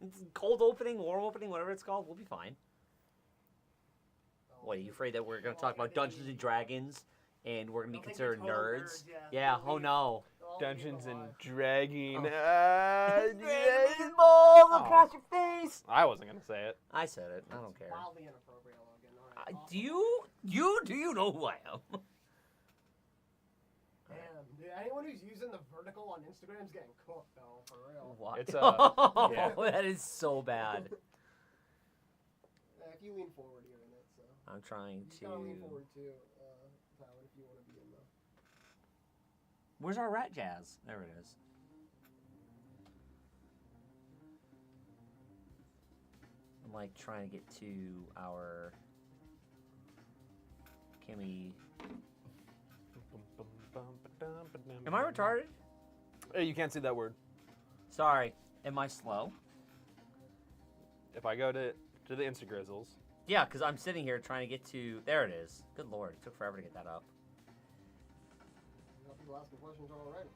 It's cold opening, warm opening, whatever it's called. We'll be fine. What, are you afraid that we're going to talk about Dungeons and Dragons and we're going to be considered nerds? Yeah, oh no. Dungeons and Dragons. Dragon balls across your face! I wasn't going to say it. I said it. I don't care. Wildly inappropriate, Logan. All right, Do you know who I am? Damn, dude, anyone who's using the vertical on Instagram is getting cooked, though, for real. What? It's yeah. That is so bad. If you lean forward here in it, so. I'm trying You to... gotta lean forward, too, Tyler, if you want to be in the... Where's our rat jazz? There it is. I'm like trying to get to our... Can we... Am I retarded? Hey, you can't see that word. Sorry. Am I slow? If I go to the Instagrizzles. Yeah, because I'm sitting here trying to get to... There it is. Good lord. It took forever to get that up. You got people asking questions already.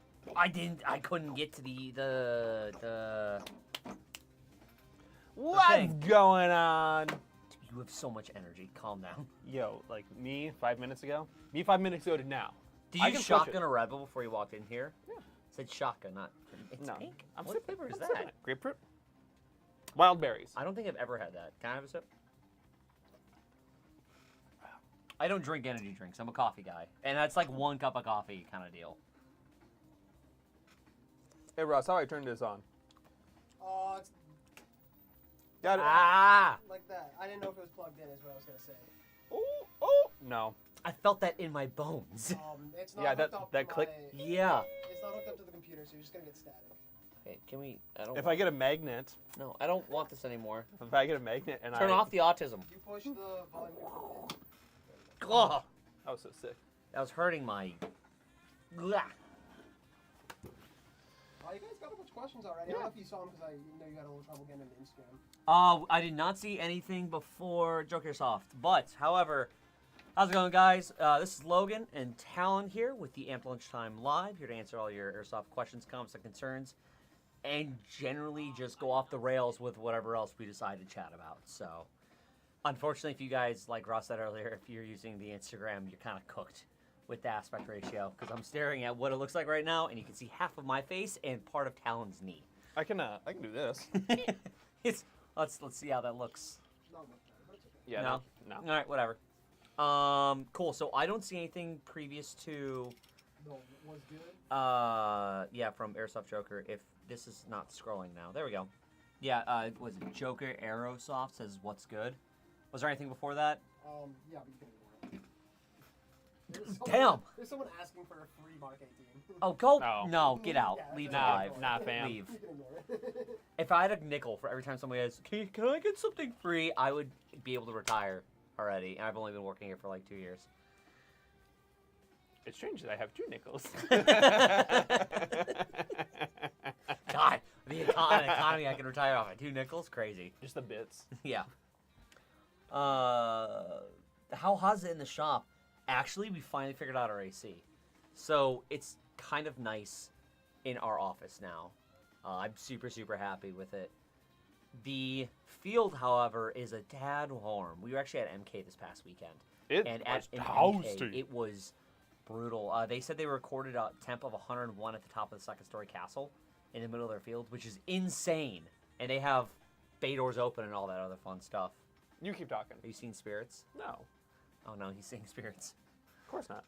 I couldn't get to the What's thing. going on? You have so much energy. Calm down. Yo, like me 5 minutes ago? Me 5 minutes ago to now. Did I you can push shotgun it. a Red Bull before you walked in here? Yeah. It said shotgun, not... It's No. pink. I'm What sipping- flavor is I'm that? sipping it. Grapefruit? Wild berries. I don't think I've ever had that. Can I have a sip? I don't drink energy drinks. I'm a coffee guy. And that's like 1 cup of coffee kind of deal. Hey, Ross, how do I turn this on? It's Got it. Ah! like that. I didn't know if it was plugged in, is what I was going to say. Oh. No. I felt that in my bones. It's not Yeah, hooked that- up that to click- my... Yeah. It's not hooked up to the computer, so you're just going to get static. Okay, can we... I don't If I get a magnet, No, I don't want this anymore. if I get a magnet and Turn off the autism. You push the volume in. Oh, I was so sick. that was hurting my... Blah. Oh, you guys got a bunch of questions already. I don't know if you saw them because I know you had a little trouble getting into Instagram. I did not see anything before Airsoft, but, however, how's it going, guys? This is Logan and Talon here with the Amp Lunchtime Live, here to answer all your Airsoft questions, comments, and concerns, and generally just go off the rails with whatever else we decide to chat about. So, unfortunately, if you guys, like Ross said earlier, if you're using the Instagram, you're kind of cooked with the aspect ratio, because I'm staring at what it looks like right now, and you can see half of my face and part of Talon's knee. I can do this. Let's see how that looks. Not much better, but it's okay. Yeah. No? No. All right, whatever. Cool. So I don't see anything previous to, No, was good. yeah, from Airsoft Joker. If this is not scrolling now, there we go. Yeah, was it Joker Aerosoft says what's good? Was there anything before that? Yeah, but you can ignore it. There's Damn. There's someone asking for a free Mark 18. Oh, go. No. No, get out. Yeah, Leave it that's live. Nah, fam. Leave. You can ignore it. If I had a nickel for every time somebody says, can I get something free, I would be able to retire already. And I've only been working here for like 2 years. It's strange that I have 2 nickels. God, the economy I can retire off at 2 nickels? Crazy. Just the bits. Yeah. How hot's it in the shop? Actually, we finally figured out our AC. So it's kind of nice in our office now. I'm super, super happy with it. The field, however, is a tad warm. We were actually at MK this past weekend. It was in toasty. MK, it was brutal. They said they recorded a temp of 101 at the top of the second-story castle in the middle of their field, which is insane. And they have bay doors open and all that other fun stuff. You keep talking. Have you seen spirits? No. Oh no, he's seeing spirits. Of course not.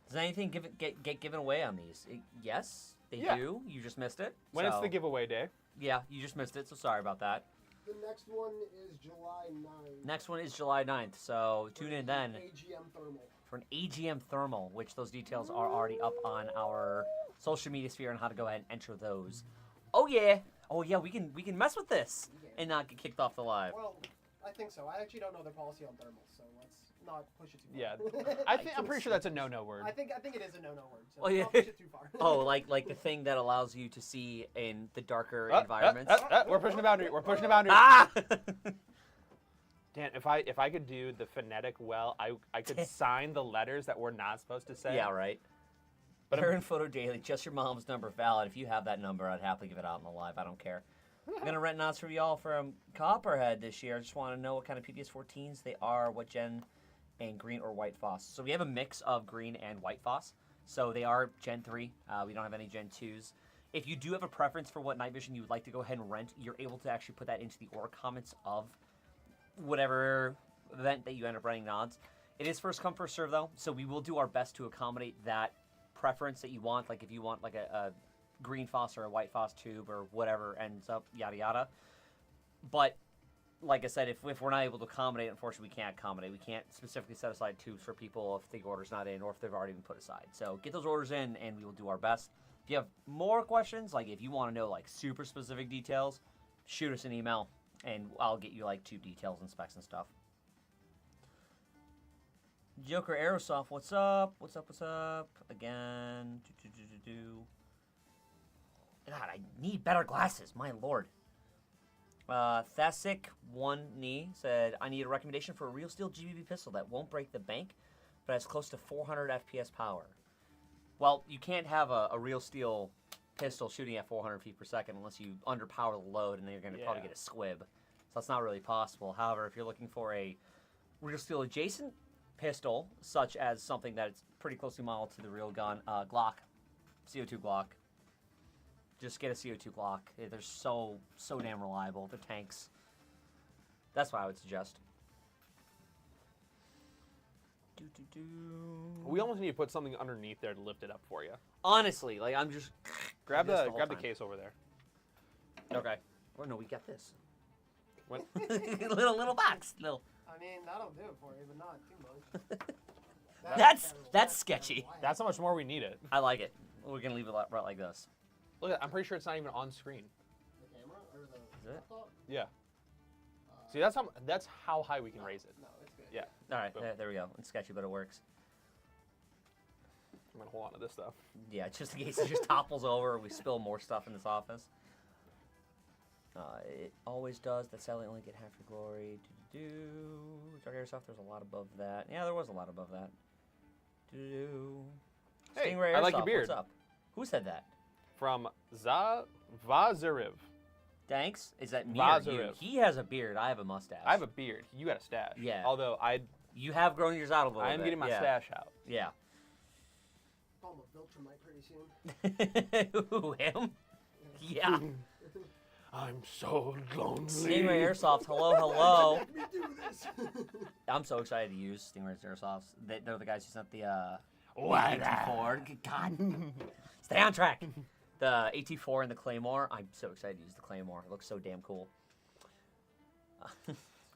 Does anything get given away on these? Yes, they Yeah. do. You just missed it. When it's so- the giveaway day. Yeah, you just missed it, so sorry about that. The next one is July 9th. Next one is July 9th, so tune in then AGM Thermal. for an AGM Thermal, which those details are already up on our social media sphere on how to go ahead and enter those. Oh yeah, we can mess with this and not get kicked off the live. Well, I think so. I actually don't know their policy on thermals, so let's not push it too Yeah. far. I'm pretty sure that's a no-no word. I think it is a no-no word, so Oh, yeah. don't push it too far. Oh, like the thing that allows you to see in the darker environments. We're pushing the boundary. We're pushing the boundary. Ah! Dan, if I could do the phonetic well, I could sign the letters that we're not supposed to say. Yeah, right. But Current photo daily, just your mom's number valid. If you have that number, I'd happily give it out in the live. I don't care. I'm gonna rent nods for y'all from Copperhead this year. I just want to know what kind of PPS-14s they are, what gen, and green or white FOSS. So we have a mix of green and white FOSS. So they are Gen 3. We don't have any Gen 2s. If you do have a preference for what night vision you would like to go ahead and rent, you're able to actually put that into the order comments of whatever event that you end up running nods. It is first come, first serve, though, so we will do our best to accommodate that preference that you want. Like if you want like a green FOSS or a white FOSS tube or whatever ends up, yada yada. But like I said, if we're not able to accommodate, unfortunately, we can't accommodate. We can't specifically set aside tubes for people if the order's not in or if they've already been put aside. So get those orders in, and we will do our best. If you have more questions, like if you want to know like super specific details, shoot us an email, and I'll get you like tube details and specs and stuff. Joker Airsoft, what's up? What's up? What's up? Again. God, I need better glasses. My lord. Thasic One Knee said, I need a recommendation for a real steel GBB pistol that won't break the bank, but has close to 400 FPS power. Well, you can't have a real steel pistol shooting at 400 feet per second unless you underpower the load, and then you're going to probably get a squib. So that's not really possible. However, if you're looking for a real steel adjacent pistol, such as something that's pretty closely modeled to the real gun, Glock, CO2 Glock. Just get a CO2 Glock. They're so damn reliable. They're tanks. That's what I would suggest. We almost need to put something underneath there to lift it up for you. Honestly, like I'm just grab this the whole time. case over there. Okay. Oh no, we got this. What? little box. Little. I mean, that'll do it for you, but not too much. That's sketchy. That's how much more we need it. I like it. We're gonna leave it right like this. Look, I'm pretty sure it's not even on screen. The camera or the Is it? laptop? Yeah. See, that's how high we can raise it. No, it's good. Yeah. All right, Boom. there we go. It's sketchy, but it works. I'm gonna hold on to this stuff. Yeah, just in case it just topples over, we spill more stuff in this office. It always does. That sadly only get half your glory. Dark Airsoft, there's a lot above that. Yeah, there was a lot above that. Hey, Stingray I like your Airsoft, beard. what's up? Who said that? From Vazariv. Thanks. Is that me or you? Vazarev. He has a beard. I have a mustache. I have a beard. You got a stash. Yeah. Although You have grown yours out a little bit. I am getting my stash out. Yeah. I'm a Viltrumite pretty soon. Who, him? Yeah. I'm so lonely. Stingray Airsoft, hello. Let me do this. I'm so excited to use Stingray Airsofts. They're the guys who sent the What? AT4. God. Stay on track. The AT4 and the Claymore. I'm so excited to use the Claymore. It looks so damn cool.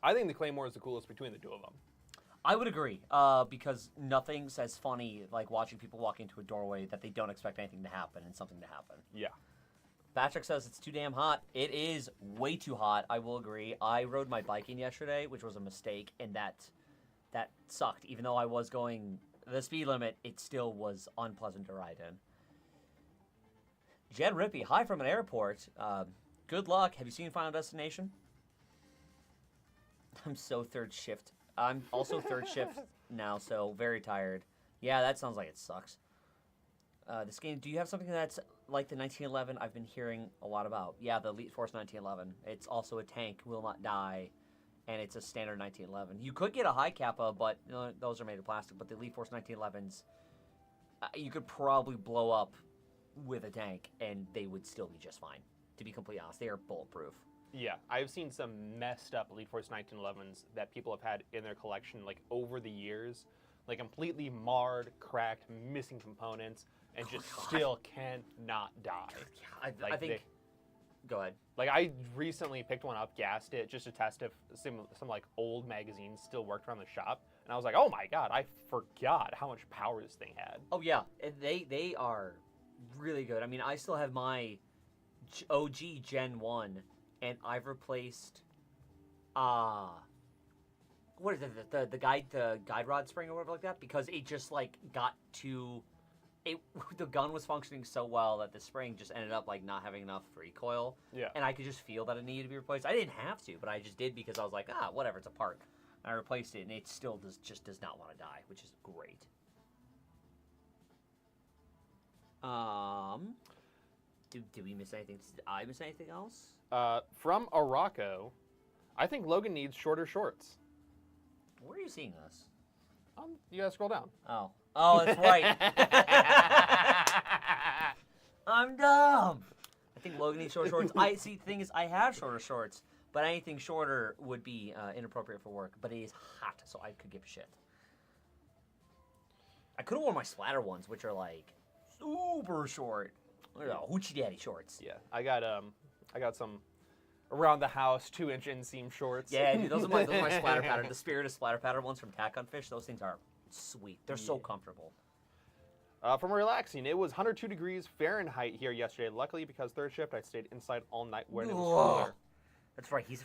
I think the Claymore is the coolest between the two of them. I would agree, because nothing says funny like watching people walk into a doorway that they don't expect anything to happen and something to happen. Yeah. Patrick says it's too damn hot. It is way too hot, I will agree. I rode my bike in yesterday, which was a mistake, and that sucked. Even though I was going the speed limit, it still was unpleasant to ride in. Jed Rippey, hi from an airport. Good luck. Have you seen Final Destination? I'm so third shift. I'm also third shift now, so very tired. Yeah, that sounds like it sucks. This game, do you have something that's like the 1911 I've been hearing a lot about? Yeah, the Elite Force 1911. It's also a tank, will not die, and it's a standard 1911. You could get a high Kappa, but those are made of plastic. But the Elite Force 1911s, you could probably blow up with a tank, and they would still be just fine. To be completely honest, they are bulletproof. Yeah, I've seen some messed up Elite Force 1911s that people have had in their collection like over the years, like completely marred, cracked, missing components, and just still cannot die. Yeah, I think. Go ahead. Like I recently picked one up, gassed it just to test if some like old magazines still worked around the shop, and I was like, oh my god, I forgot how much power this thing had. Oh yeah, they are really good. I mean, I still have my OG Gen 1, and I've replaced what is it, the guide rod spring or whatever like that, because it just like got too the gun was functioning so well that the spring just ended up like not having enough recoil. Yeah. And I could just feel that it needed to be replaced. I didn't have to, but I just did because I was like, whatever, it's a part. I replaced it, and it still does not want to die, which is great. Did we miss anything? Did I miss anything else? From Araco, I think Logan needs shorter shorts. Where are you seeing this? You gotta scroll down. Oh. Oh, that's right. I'm dumb. I think Logan needs shorter shorts. The thing is, I have shorter shorts, but anything shorter would be inappropriate for work. But it is hot, so I could give a shit. I could have worn my splatter ones, which are like super short. Hoochie daddy shorts. Yeah, I got some around the house 2-inch inseam shorts. Yeah, dude, those are my splatter pattern. The Spirit of Splatter Pattern ones from Tack on Fish. Those things are sweet. They're so comfortable. From relaxing, it was 102 degrees Fahrenheit here yesterday. Luckily, because third shift, I stayed inside all night when it was cooler. That's right. He's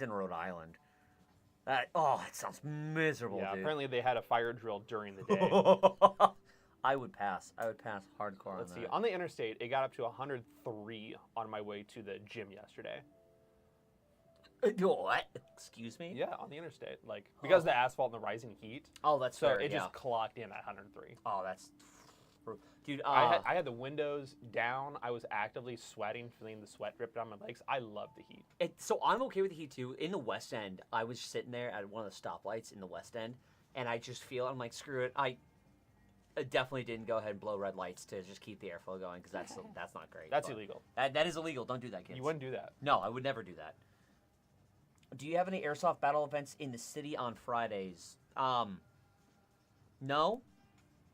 in Rhode Island. It sounds miserable, Yeah, dude. apparently they had a fire drill during the day. I would pass hardcore Let's on see. that. On the interstate, it got up to 103 on my way to the gym yesterday. What? Excuse me? Yeah, on the interstate. Like, because of the asphalt and the rising heat. Oh, that's So fair, it yeah. just clocked in at 103. Oh, that's... Dude, I had the windows down. I was actively sweating, feeling the sweat drip down my legs. I love the heat. So I'm okay with the heat, too. In the West End, I was sitting there at one of the stoplights in the West End, and I just feel, I'm like, screw it. I definitely didn't go ahead and blow red lights to just keep the airflow going, because that's not great. That's but illegal. That is illegal. Don't do that, kids. You wouldn't do that. No, I would never do that. Do you have any airsoft battle events in the city on Fridays? No,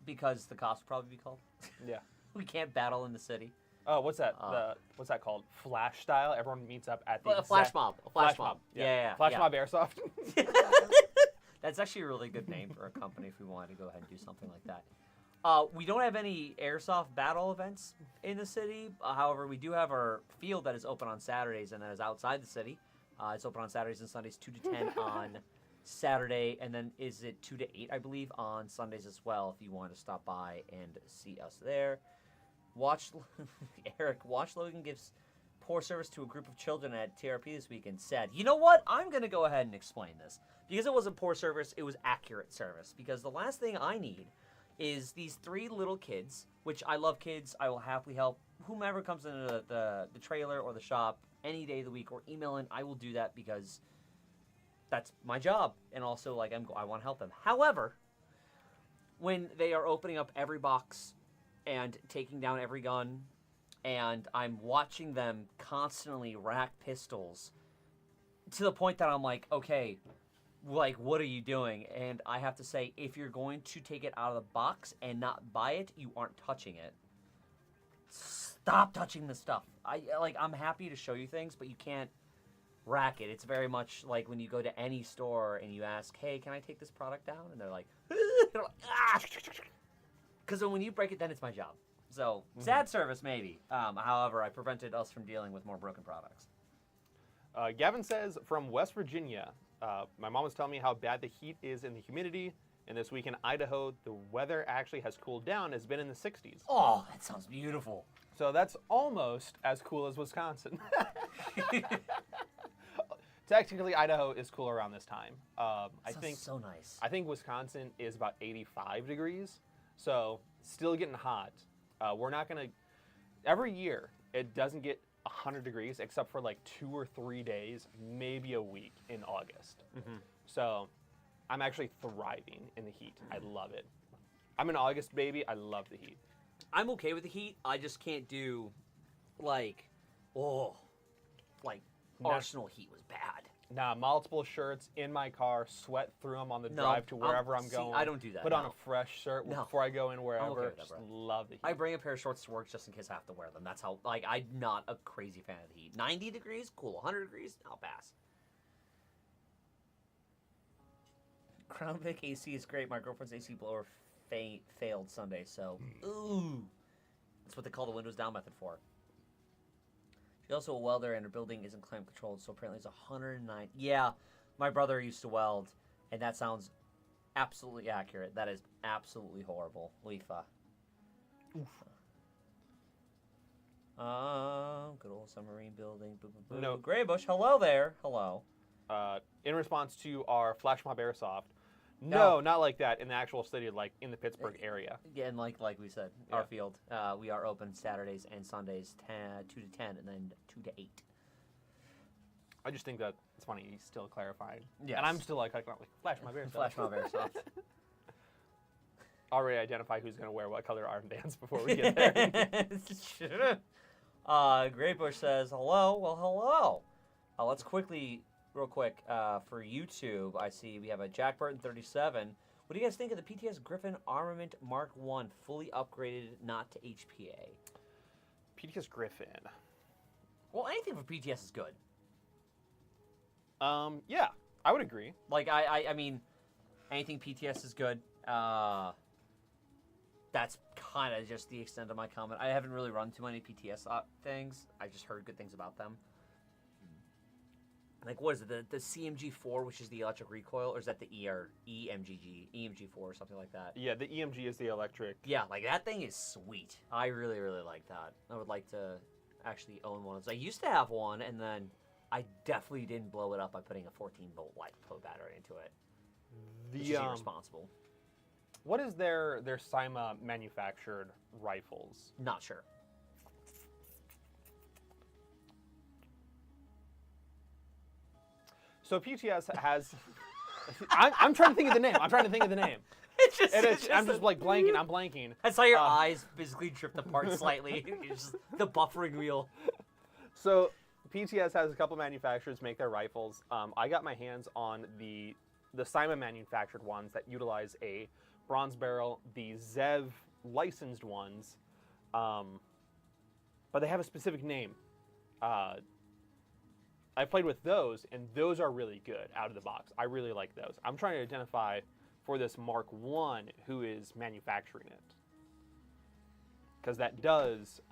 because the cops would probably be called. Yeah. We can't battle in the city. Oh, what's that? What's that called? Flash style. Everyone meets up at the A flash mob. A flash mob. Yeah. Yeah. Flash mob airsoft. That's actually a really good name for a company if we wanted to go ahead and do something like that. We don't have any airsoft battle events in the city. However, we do have our field that is open on Saturdays and that is outside the city. It's open on Saturdays and Sundays, 2 to 10 on Saturday, and then is it 2 to 8, I believe, on Sundays as well, if you want to stop by and see us there. Eric, Watch Logan gives poor service to a group of children at TRP this weekend. Said, you know what? I'm going to go ahead and explain this. Because it wasn't poor service, it was accurate service. Because the last thing I need is these 3 little kids, which I love kids. I will happily help whomever comes into the trailer or the shop any day of the week or email in. I will do that because that's my job. And also, like, I want to help them. However, when they are opening up every box and taking down every gun, and I'm watching them constantly rack pistols to the point that I'm like, okay, like, what are you doing? And I have to say, if you're going to take it out of the box and not buy it, you aren't touching it. Stop touching the stuff. I'm happy to show you things, but you can't rack it. It's very much like when you go to any store and you ask, hey, can I take this product down? And they're like, ah! Because when you break it, then it's my job. So, sad service, maybe. However, I prevented us from dealing with more broken products. Gavin says, from West Virginia, my mom was telling me how bad the heat is and the humidity. And this week in Idaho, the weather actually has cooled down. It's been in the 60s. Oh, that sounds beautiful. So that's almost as cool as Wisconsin. Technically, Idaho is cool around this time. I think so nice. I think Wisconsin is about 85 degrees. So still getting hot. We're not going to... Every year, it doesn't get 100 degrees except for like 2 or 3 days, maybe a week in August. Mm-hmm. So I'm actually thriving in the heat. I love it. I'm an August baby. I love the heat. I'm okay with the heat. I just can't do, Arsenal heat was bad. Nah, multiple shirts in my car, sweat through them on the drive to wherever I'm going. I don't do that. Put on a fresh shirt before I go in wherever. I'm okay with that, Just bro. love the heat. I bring a pair of shorts to work just in case I have to wear them. That's how, I'm not a crazy fan of the heat. 90 degrees, cool. 100 degrees, I'll pass. Crown Vic AC is great. My girlfriend's AC blower failed Sunday, so ooh. That's what they call the windows down method for. She's also a welder, and her building isn't climate controlled, so apparently it's 109. Yeah, my brother used to weld, and that sounds absolutely accurate. That is absolutely horrible. Leafa. Oof. Good old submarine building. Boo, boo, boo. No. Graybush, hello there. Hello. In response to our Flash Mob Airsoft, No, not like that. In the actual city, like in the Pittsburgh area. Yeah, and like we said, Yeah. our field, we are open Saturdays and Sundays, 2 to 10, and then 2 to 8. I just think that it's funny. He's still clarifying. Yes. And I'm still like flash my bear. Flash mob airsoft. Already identify who's going to wear what color armbands before we get there. Great Bush says, hello. Well, hello. Let's quickly, real quick, for YouTube, I see we have a Jack Burton 37. What do you guys think of the PTS Griffin Armament Mark 1 fully upgraded, not to HPA? PTS Griffin. Well, anything for PTS is good. Yeah, I would agree. Like, I mean, anything PTS is good. That's kind of just the extent of my comment. I haven't really run too many PTS things. I just heard good things about them. Like, what is it? The CMG4, which is the electric recoil, or is that the EMG4 or something like that? Yeah, the EMG is the electric. Yeah, like, that thing is sweet. I really, really like that. I would like to actually own one. I used to have one, and then I definitely didn't blow it up by putting a 14-volt LiPo battery into it. Which is irresponsible. What is their Cyma manufactured rifles? Not sure. So PTS has. I'm trying to think of the name. I'm just like blanking. I'm blanking. I saw your eyes physically drift apart slightly. It's just the buffering wheel. So PTS has a couple manufacturers make their rifles. I got my hands on the Cyma manufactured ones that utilize a bronze barrel. The Zev licensed ones, but they have a specific name. I played with those, and those are really good out of the box. I really like those. I'm trying to identify for this Mark 1 who is manufacturing it, because that does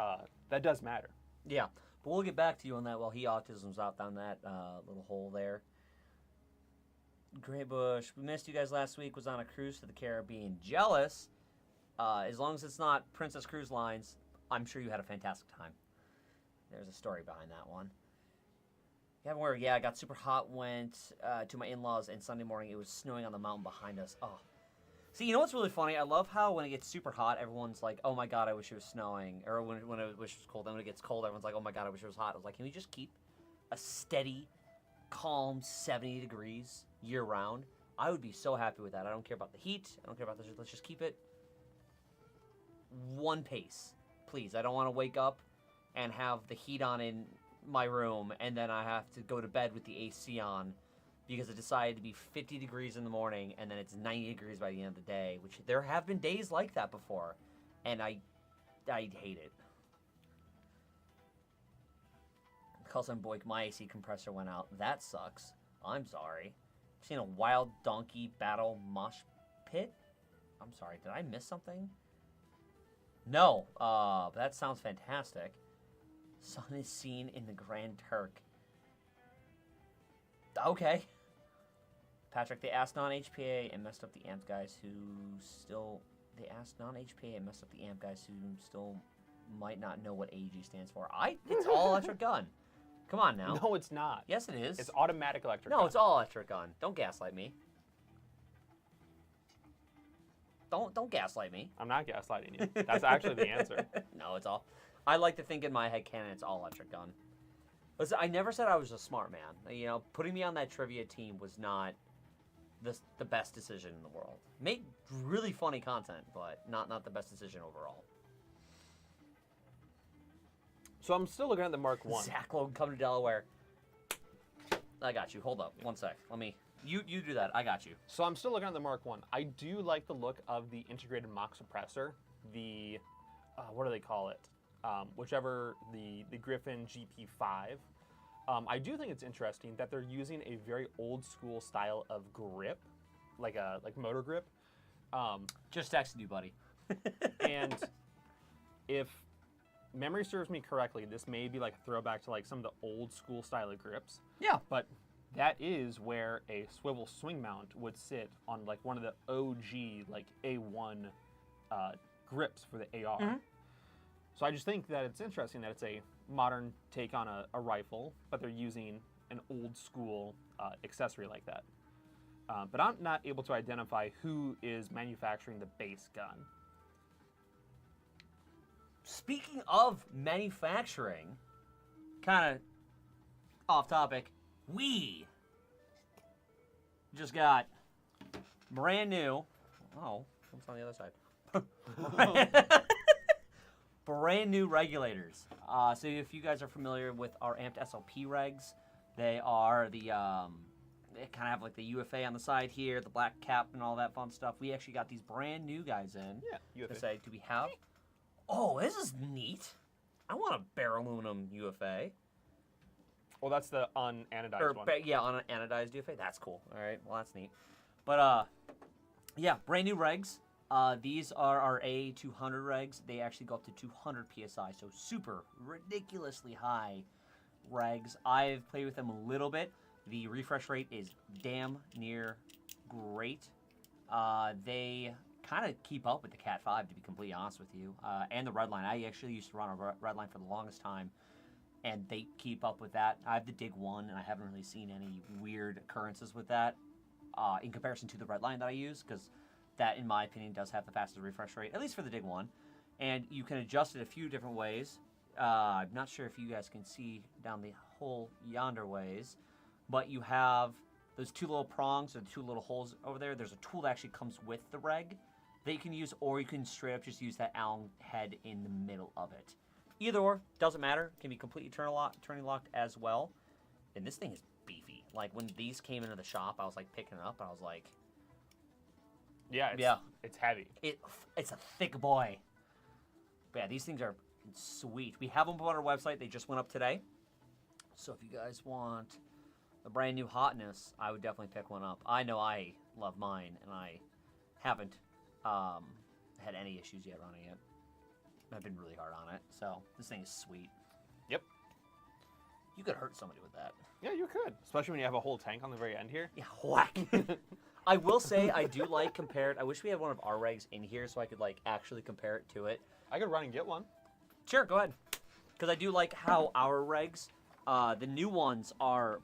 matter. Yeah, but we'll get back to you on that while he autisms out down that little hole there. Great Bush, we missed you guys last week. Was on a cruise to the Caribbean. Jealous. As long as it's not Princess Cruise Lines, I'm sure you had a fantastic time. There's a story behind that one. Yeah, I got super hot, went to my in-laws, and Sunday morning it was snowing on the mountain behind us. Oh. See, you know what's really funny? I love how when it gets super hot, everyone's like, oh my god, I wish it was snowing. Or when I wish it was cold. Then when it gets cold, everyone's like, oh my god, I wish it was hot. I was like, can we just keep a steady, calm 70 degrees year-round? I would be so happy with that. I don't care about the heat. I don't care about this. Let's just keep it one pace, please. I don't want to wake up and have the heat on in my room, and then I have to go to bed with the AC on because it decided to be 50 degrees in the morning, and then it's 90 degrees by the end of the day, which there have been days like that before, and I hate it. Cousin Boyk, my AC compressor went out. That sucks. I'm sorry. I've seen a wild donkey battle mosh pit. I'm sorry, did I miss something? No, but that sounds fantastic. Sun is seen in the Grand Turk. Okay. Patrick, they asked non-HPA and messed up the amp guys who still... They asked non-HPA and messed up the amp guys who still might not know what AEG stands for. It's all electric gun. Come on now. No, it's not. Yes, it is. It's automatic electric No, gun. it's all electric gun. Don't gaslight me. Don't gaslight me. I'm not gaslighting you. That's actually the answer. No, it's all... I like to think in my head canon it's all electric gun. Listen, I never said I was a smart man. You know, putting me on that trivia team was not the best decision in the world. Made really funny content, but not the best decision overall. So I'm still looking at the Mark 1. Zach Logan, come to Delaware. I got you. Hold up. One sec. Let me... You do that. I got you. So I'm still looking at the Mark 1. I do like the look of the integrated mock suppressor. The... what do they call it? Whichever the Griffin GP5. I do think it's interesting that they're using a very old school style of grip, like motor grip. Just texted you, buddy. And if memory serves me correctly, this may be like a throwback to like some of the old school style of grips. Yeah. But that is where a swivel swing mount would sit on like one of the OG like A1 grips for the AR. Mm-hmm. So I just think that it's interesting that it's a modern take on a rifle, but they're using an old school accessory like that. but I'm not able to identify who is manufacturing the base gun. Speaking of manufacturing, kind of off topic, we just got brand new. Oh, what's on the other side? Brand new regulators. So if you guys are familiar with our amped SLP regs, they are the they kind of have like the UFA on the side here, the black cap, and all that fun stuff. We actually got these brand new guys in. Yeah, UFA. To say, do we have? Oh, this is neat. I want a bare aluminum UFA. Well, that's the unanodized one. Yeah, on an anodized UFA. That's cool. All right, well, that's neat. But, yeah, brand new regs. These are our A200 regs. They actually go up to 200 PSI, so super ridiculously high regs. I've played with them a little bit. The refresh rate is damn near great. They kind of keep up with the Cat 5, to be completely honest with you, and the Redline. I actually used to run a Redline for the longest time, and they keep up with that. I have the Dig 1, and I haven't really seen any weird occurrences with that in comparison to the Redline that I use, because that, in my opinion, does have the fastest refresh rate, at least for the Dig 1. And you can adjust it a few different ways. I'm not sure if you guys can see down the hole yonder ways, but you have those two little prongs or the two little holes over there. There's a tool that actually comes with the reg that you can use, or you can straight up just use that Allen head in the middle of it. Either or, doesn't matter. Can be completely turning locked as well. And this thing is beefy. Like, when these came into the shop, I was like picking it up, and I was like, yeah, it's heavy. It's a thick boy. But yeah, these things are sweet. We have them up on our website. They just went up today. So if you guys want a brand new hotness, I would definitely pick one up. I know I love mine, and I haven't had any issues yet running it. I've been really hard on it. So this thing is sweet. Yep. You could hurt somebody with that. Yeah, you could. Especially when you have a whole tank on the very end here. Yeah, whack. I will say I do like compared. I wish we had one of our regs in here so I could like actually compare it to it. I could run and get one. Sure, go ahead. Because I do like how our regs, the new ones are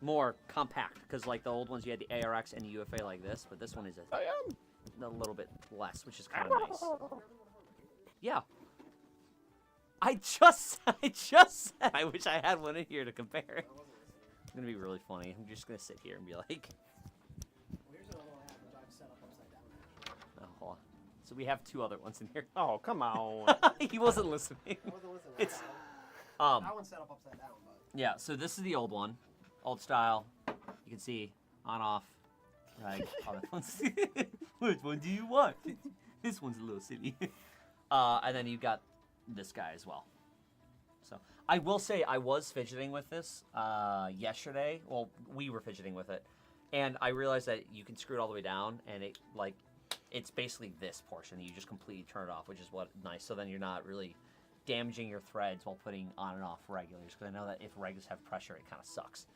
more compact. Because like the old ones, you had the ARX and the UFA like this, but this one is a little bit less, which is kind of nice. Yeah. I just said I wish I had one in here to compare. It's gonna be really funny. I'm just gonna sit here and be like, Here's another one I have, which I've set up upside down, actually. oh, hold on. So we have two other ones in here. Oh, come on. He wasn't listening. I wasn't listening. It's that one's set up upside down, but... yeah. So this is the old one, old style. You can see on off. Right. Which one do you want? This one's a little silly. And then you've got this guy as well. So I will say I was fidgeting with this yesterday. Well, we were fidgeting with it, and I realized that you can screw it all the way down, and it's basically this portion. You just completely turn it off, which is what nice. So then you're not really damaging your threads while putting on and off regulars, because I know that if regulars have pressure, it kind of sucks.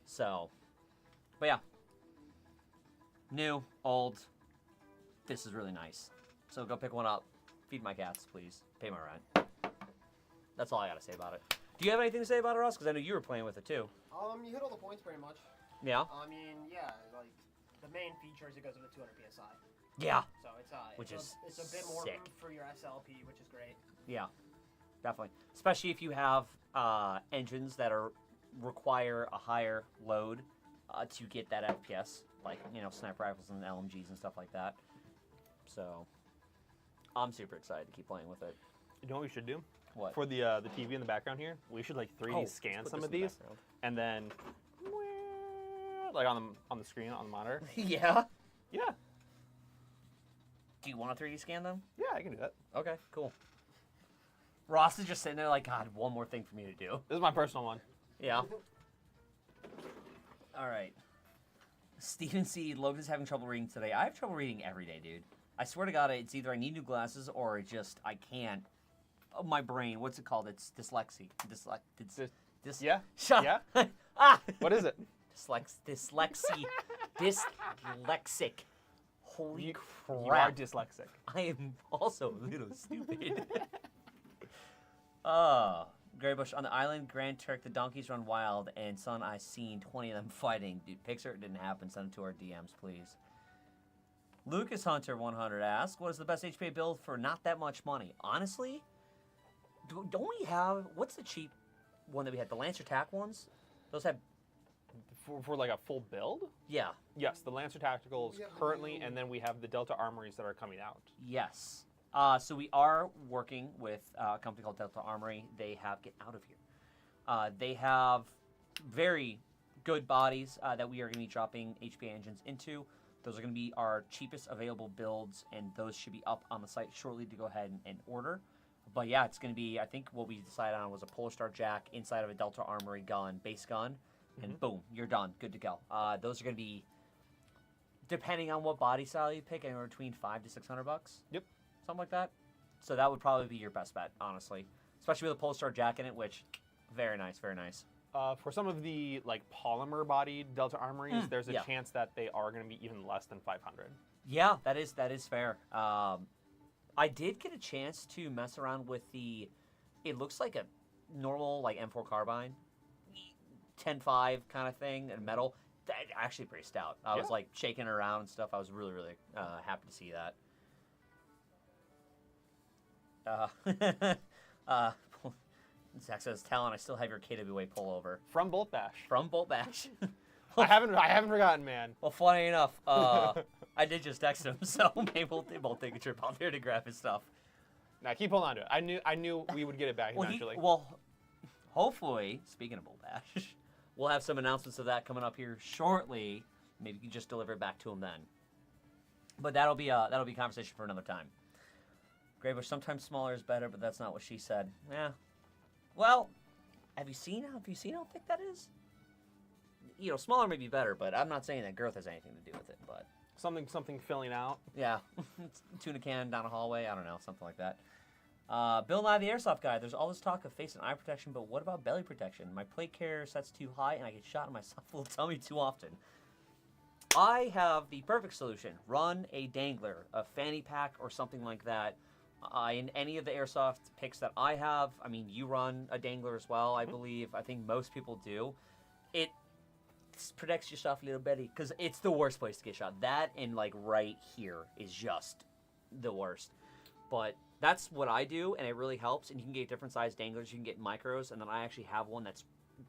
So, but yeah, new, old. This is really nice. So go pick one up. Feed my cats, please. Pay my rent. That's all I gotta say about it. Do you have anything to say about it, Ross? Because I know you were playing with it too. You hit all the points pretty much. Yeah. I mean, yeah, like the main feature is it goes up to 200 psi. Yeah. So It's a bit more sick. for your SLP, which is great. Yeah. Definitely. Especially if you have engines that require a higher load to get that FPS, like sniper rifles and LMGs and stuff like that. So I'm super excited to keep playing with it. You know what we should do? What? For the TV in the background here, we should like 3D scan some of these, and then like on the screen on the monitor. Yeah. Yeah. Do you want to 3D scan them? Yeah, I can do that. Okay, cool. Ross is just sitting there like, God, one more thing for me to do. This is my personal one. Yeah. All right. Steven C. Logan's having trouble reading today. I have trouble reading every day, dude. I swear to God, it's either I need new glasses or I can't. Oh, my brain, what's it called? It's dyslexia. Yeah? Shut Yeah? Ah! What is it? Dyslexic. Holy crap. You are dyslexic. I am also a little stupid. Greybush, on the island, Grand Turk, the donkeys run wild, and son, I seen 20 of them fighting. Dude, picture it didn't happen. Send it to our DMs, please. Lucas Hunter 100 asks, what is the best HPA build for not that much money? Honestly, don't we have, what's the cheap one that we had? The Lancer Tac ones? Those have, For like a full build? yeah, Yes, the Lancer Tacticals Yeah, currently, and then we have the Delta Armories that are coming out. yes. So we are working with a company called Delta Armory. They have, get out of here. They have very good bodies that we are going to be dropping HPA engines into. Those are going to be our cheapest available builds, and those should be up on the site shortly to go ahead and order. But yeah, it's going to be, I think what we decided on was a Polar Star Jack inside of a Delta Armory gun, base gun, and boom, you're done, good to go. Those are going to be, depending on what body style you pick, anywhere between $500 to $600. Yep. Something like that. So that would probably be your best bet, honestly. Especially with a Polar Star Jack in it, which, very nice, very nice. For some of the like polymer-bodied Delta Armories, there's a yeah. chance that they are going to be even less than 500. Yeah, that is fair. I did get a chance to mess around with the, it looks like a normal like M4 carbine, 10.5 kind of thing, and metal. Actually pretty stout. I was like shaking it around and stuff. I was really, really happy to see that. Zach says, Talon, I still have your KWA pullover. From Bolt Bash. From Bolt Bash. I haven't forgotten, man. Well, funny enough, I did just text him, so maybe we'll take a trip out there to grab his stuff. Now keep holding on to it. I knew we would get it back eventually. Hopefully, speaking of Bolt Bash, we'll have some announcements of that coming up here shortly. Maybe you can just deliver it back to him then. But that'll be a conversation for another time. Greybush, sometimes smaller is better, but that's not what she said. Yeah. Well, have you seen how thick that is? You know, smaller may be better, but I'm not saying that girth has anything to do with it. But something filling out. yeah, tuna can down a hallway. I don't know, something like that. Bill Nye, the Airsoft guy. There's all this talk of face and eye protection, but what about belly protection? My plate carrier set's too high, and I get shot in my soft little tummy too often. I have the perfect solution. Run a dangler, a fanny pack, or something like that. In any of the Airsoft picks that I have, I mean, you run a dangler as well, I believe. I think most people do. It protects yourself a little better, because it's the worst place to get shot. That and, like, right here is just the worst. But that's what I do, and it really helps. And you can get different size danglers. You can get micros, and then I actually have one that's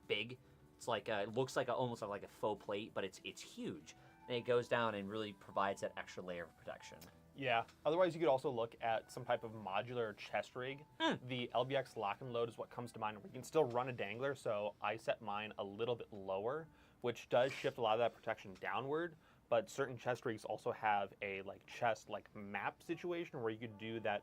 big. It's like it looks like almost like a faux plate, but it's huge. And it goes down and really provides that extra layer of protection. Yeah. Otherwise, you could also look at some type of modular chest rig. The LBX lock and load is what comes to mind. We can still run a dangler, so I set mine a little bit lower, which does shift a lot of that protection downward. But certain chest rigs also have a like chest like map situation where you could do that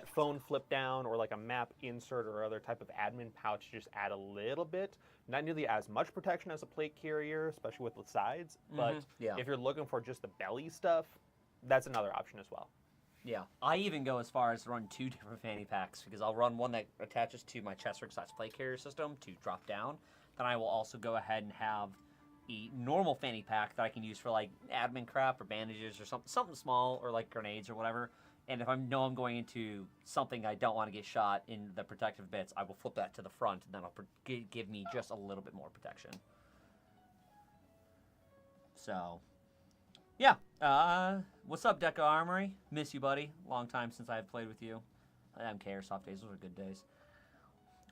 phone flip down or like a map insert or other type of admin pouch. Just add a little bit, not nearly as much protection as a plate carrier, especially with the sides. But if you're looking for just the belly stuff, that's another option as well. Yeah, I even go as far as to run 2 different fanny packs, because I'll run one that attaches to my chest rig / plate carrier system to drop down. Then I will also go ahead and have a normal fanny pack that I can use for like admin crap or bandages or something small, or like grenades or whatever. And if I know I'm going into something I don't want to get shot in the protective bits, I will flip that to the front, and then it'll give me just a little bit more protection. So, yeah. What's up, Deca Armory? Miss you, buddy. Long time since I have played with you. MK Airsoft days, those were good days.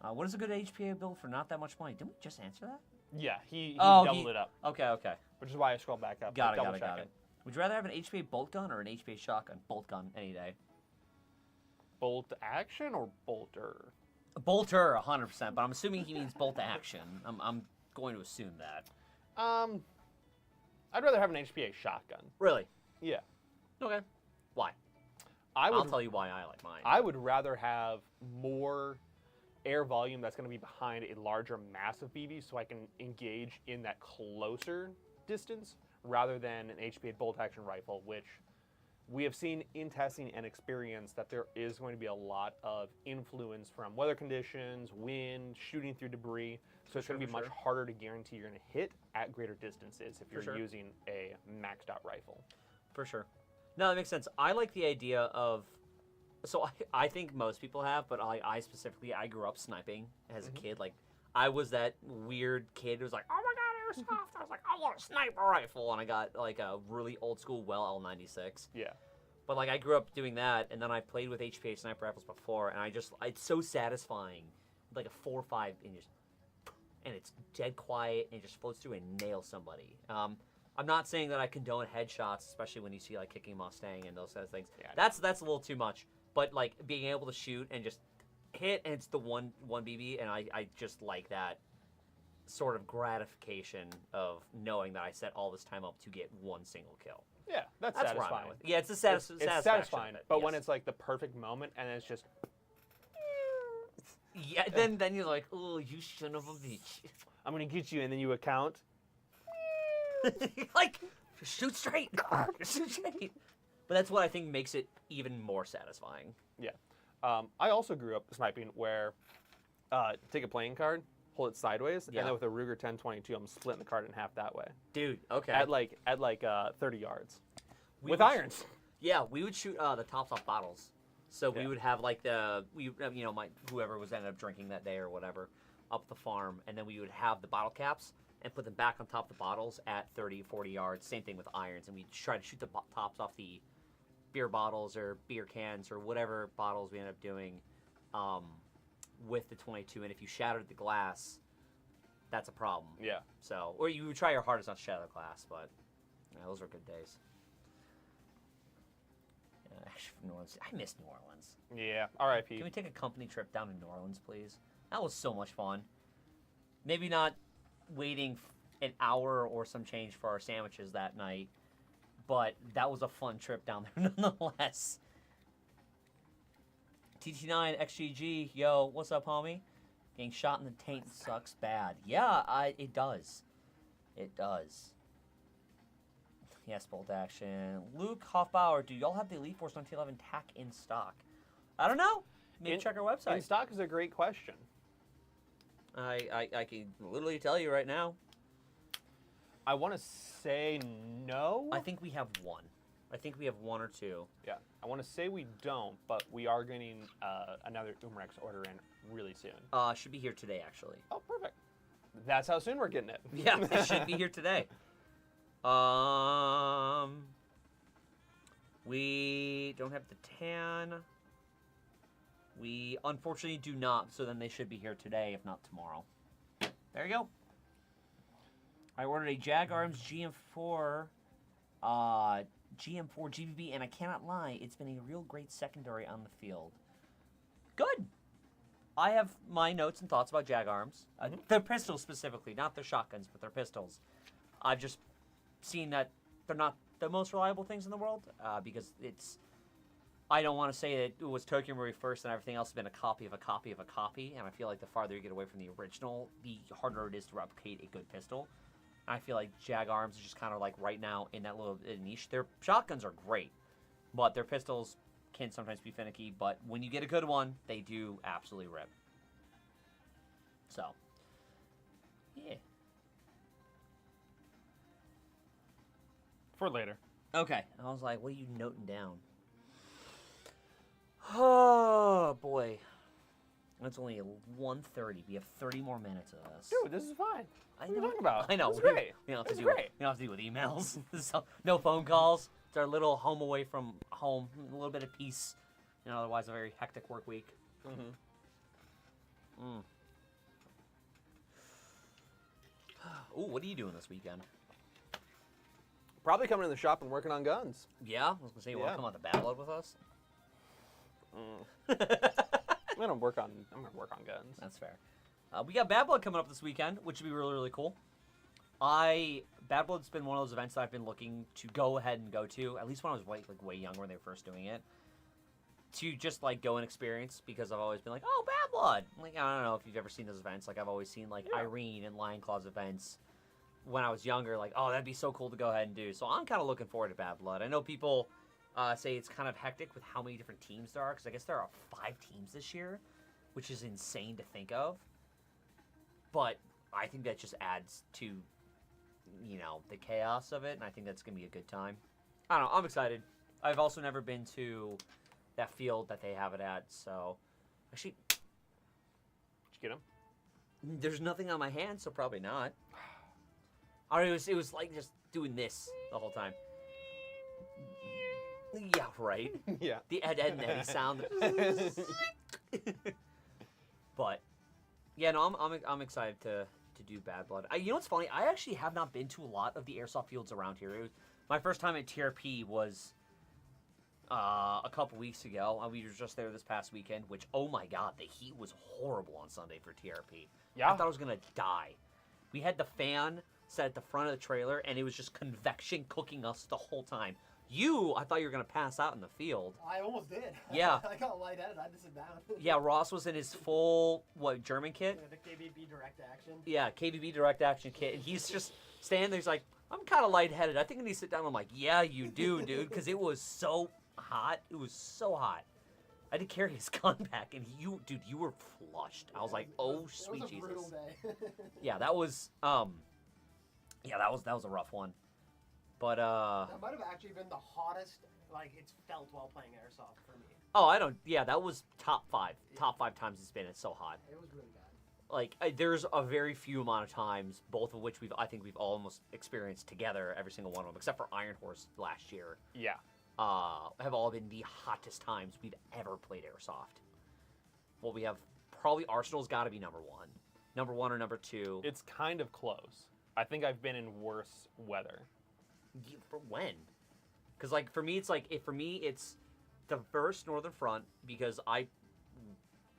What is a good HPA build for not that much money? Didn't we just answer that? Yeah, he doubled it up. Okay. Which is why I scrolled back up. Got it. Would you rather have an HPA bolt gun or an HPA shotgun? Bolt gun, any day. Bolt action or bolter? A bolter, 100%, but I'm assuming he means bolt action. I'm going to assume that. I'd rather have an HPA shotgun. Really? Yeah. Okay. Why? I'll tell you why I like mine. I would rather have more air volume that's going to be behind a larger mass of BB, so I can engage in that closer distance rather than an HPA bolt-action rifle, which we have seen in testing and experience that there is going to be a lot of influence from weather conditions, wind, shooting through debris, so it's going to be much harder to guarantee you're going to hit at greater distances if you're using a maxed out rifle. For sure. No, that makes sense. I like the idea of So I think most people have, but I specifically, I grew up sniping as a kid. Like, I was that weird kid who was like, oh my god, Airsoft. I was like, I want a sniper rifle. And I got like a really old school L96. Yeah. But like, I grew up doing that, and then I played with HPA sniper rifles before, and it's so satisfying. Like a 4 or 5, and it's dead quiet, and it just floats through and nails somebody. I'm not saying that I condone headshots, especially when you see like Kicking Mustang and those kind of things. Yeah, that's a little too much. But like being able to shoot and just hit, and it's the one BB, and I just like that sort of gratification of knowing that I set all this time up to get one single kill. Yeah, that's Where I'm satisfying. at with it. Yeah, it's a It's satisfaction satisfying, of it, but when yes. it's like the perfect moment and it's just yeah, then you're like, oh, you son of a bitch. I'm gonna get you, and then you account. Like, just shoot straight. Just shoot straight. But that's what I think makes it even more satisfying. Yeah. I also grew up sniping where take a playing card, hold it sideways, Yeah. and then with a Ruger 10/22, I'm splitting the card in half that way. Dude, okay. At like 30 yards. We With would irons. Yeah, we would shoot the tops off bottles. So we Yeah. would have like whoever was ended up drinking that day or whatever up the farm, and then we would have the bottle caps and put them back on top of the bottles at 30, 40 yards. Same thing with irons, and we'd try to shoot the tops off the beer bottles or beer cans or whatever bottles we ended up doing with the 22. And if you shattered the glass, that's a problem. Yeah. So, or you would try your hardest not to shatter the glass, but yeah, those were good days. Actually, New Orleans, I miss New Orleans. Yeah. R.I.P. Can we take a company trip down to New Orleans, please? That was so much fun. Maybe not waiting an hour or some change for our sandwiches that night, but that was a fun trip down there nonetheless. TT9 XGG, yo, what's up, homie? Getting shot in the taint sucks bad. Yeah, it does. It does. Yes, bolt action. Luke Hoffbauer, do y'all have the Elite Force 1911 TAC in stock? I don't know. Maybe check our website. In stock is a great question. I can literally tell you right now. I want to say no. I think we have one. I think we have one or two. Yeah. I want to say we don't, but we are getting another Umrex order in really soon. Should be here today, actually. Oh, perfect. That's how soon we're getting it. Yeah, it should be here today. We don't have the tan. We unfortunately do not, so then they should be here today, if not tomorrow. There you go. I ordered a Jag Arms GM4 GBB, and I cannot lie, it's been a real great secondary on the field. Good. I have my notes and thoughts about Jag Arms. Their pistols specifically, not their shotguns, but their pistols. I've just seen that they're not the most reliable things in the world because it's... I don't want to say that it was Tokyo Marui first and everything else has been a copy of a copy of a copy, and I feel like the farther you get away from the original, the harder it is to replicate a good pistol. I feel like Jag Arms is just kind of like right now in that little niche. Their shotguns are great, but their pistols can sometimes be finicky, but when you get a good one, they do absolutely rip. So, yeah. For later. Okay. I was like, what are you noting down? Oh, boy. It's only 1:30. We have 30 more minutes of this. Dude, this is fine. What are you talking about? I know. This is great. We don't have This to is do great. We don't have to deal with emails. So, no phone calls. It's our little home away from home. A little bit of peace. Otherwise a very hectic work week. Ooh, what are you doing this weekend? Probably coming in the shop and working on guns. Yeah? I was going to say, you want to come on the Bad Blood with us? I'm gonna work on guns. That's fair. We got Bad Blood coming up this weekend, which would be really, really cool. Bad Blood's been one of those events that I've been looking to go ahead and go to, at least when I was way younger when they were first doing it, to just like go and experience, because I've always been like, oh, Bad Blood. Like, I don't know if you've ever seen those events. Like, I've always seen like Irene and Lion Claw's events when I was younger. Like, oh, that'd be so cool to go ahead and do. So I'm kind of looking forward to Bad Blood. I know people say it's kind of hectic with how many different teams there are, because I guess there are 5 teams this year, which is insane to think of. But I think that just adds to, the chaos of it, and I think that's going to be a good time. I don't know. I'm excited. I've also never been to that field that they have it at. So, actually, Did you get him? there's nothing on my hand, so probably not. Or it was like just doing this the whole time. Yeah, right. Yeah. The Ed and Eddie sound. But yeah, no, I'm excited to do Bad Blood. You know what's funny? I actually have not been to a lot of the airsoft fields around here. It was, my first time at TRP was a couple weeks ago. We were just there this past weekend. Which, oh my god, the heat was horrible on Sunday for TRP. Yeah. I thought I was gonna die. We had the fan set at the front of the trailer, and it was just convection cooking us the whole time. I thought you were gonna pass out in the field. I almost did. Yeah. I got lightheaded. I had to sit down. Yeah, Ross was in his full, German kit? The KBB direct action. Yeah, KBB direct action kit. And he's just standing there, he's like, I'm kind of lightheaded. I think I need to sit down. I'm like, yeah, you do, dude, because it was so hot. It was so hot. I had to carry his gun back, and you were flushed. I was like, oh, sweet Jesus. It was a Jesus. brutal day. Yeah, that was, that was a rough one. But, That might have actually been the hottest, like, it's felt while playing Airsoft for me. that was top 5 times it's been. It's so hot. It was really bad. Like, there's a very few amount of times, both of which I think we've almost experienced together, every single one of them, except for Iron Horse last year, Yeah. have all been the hottest times we've ever played Airsoft. Well, we have, probably Arsenal's got to be number 1. Number 1 or number 2. It's kind of close. I think I've been in worse weather. For when? Because, like, for me, it's the first Northern Front, because I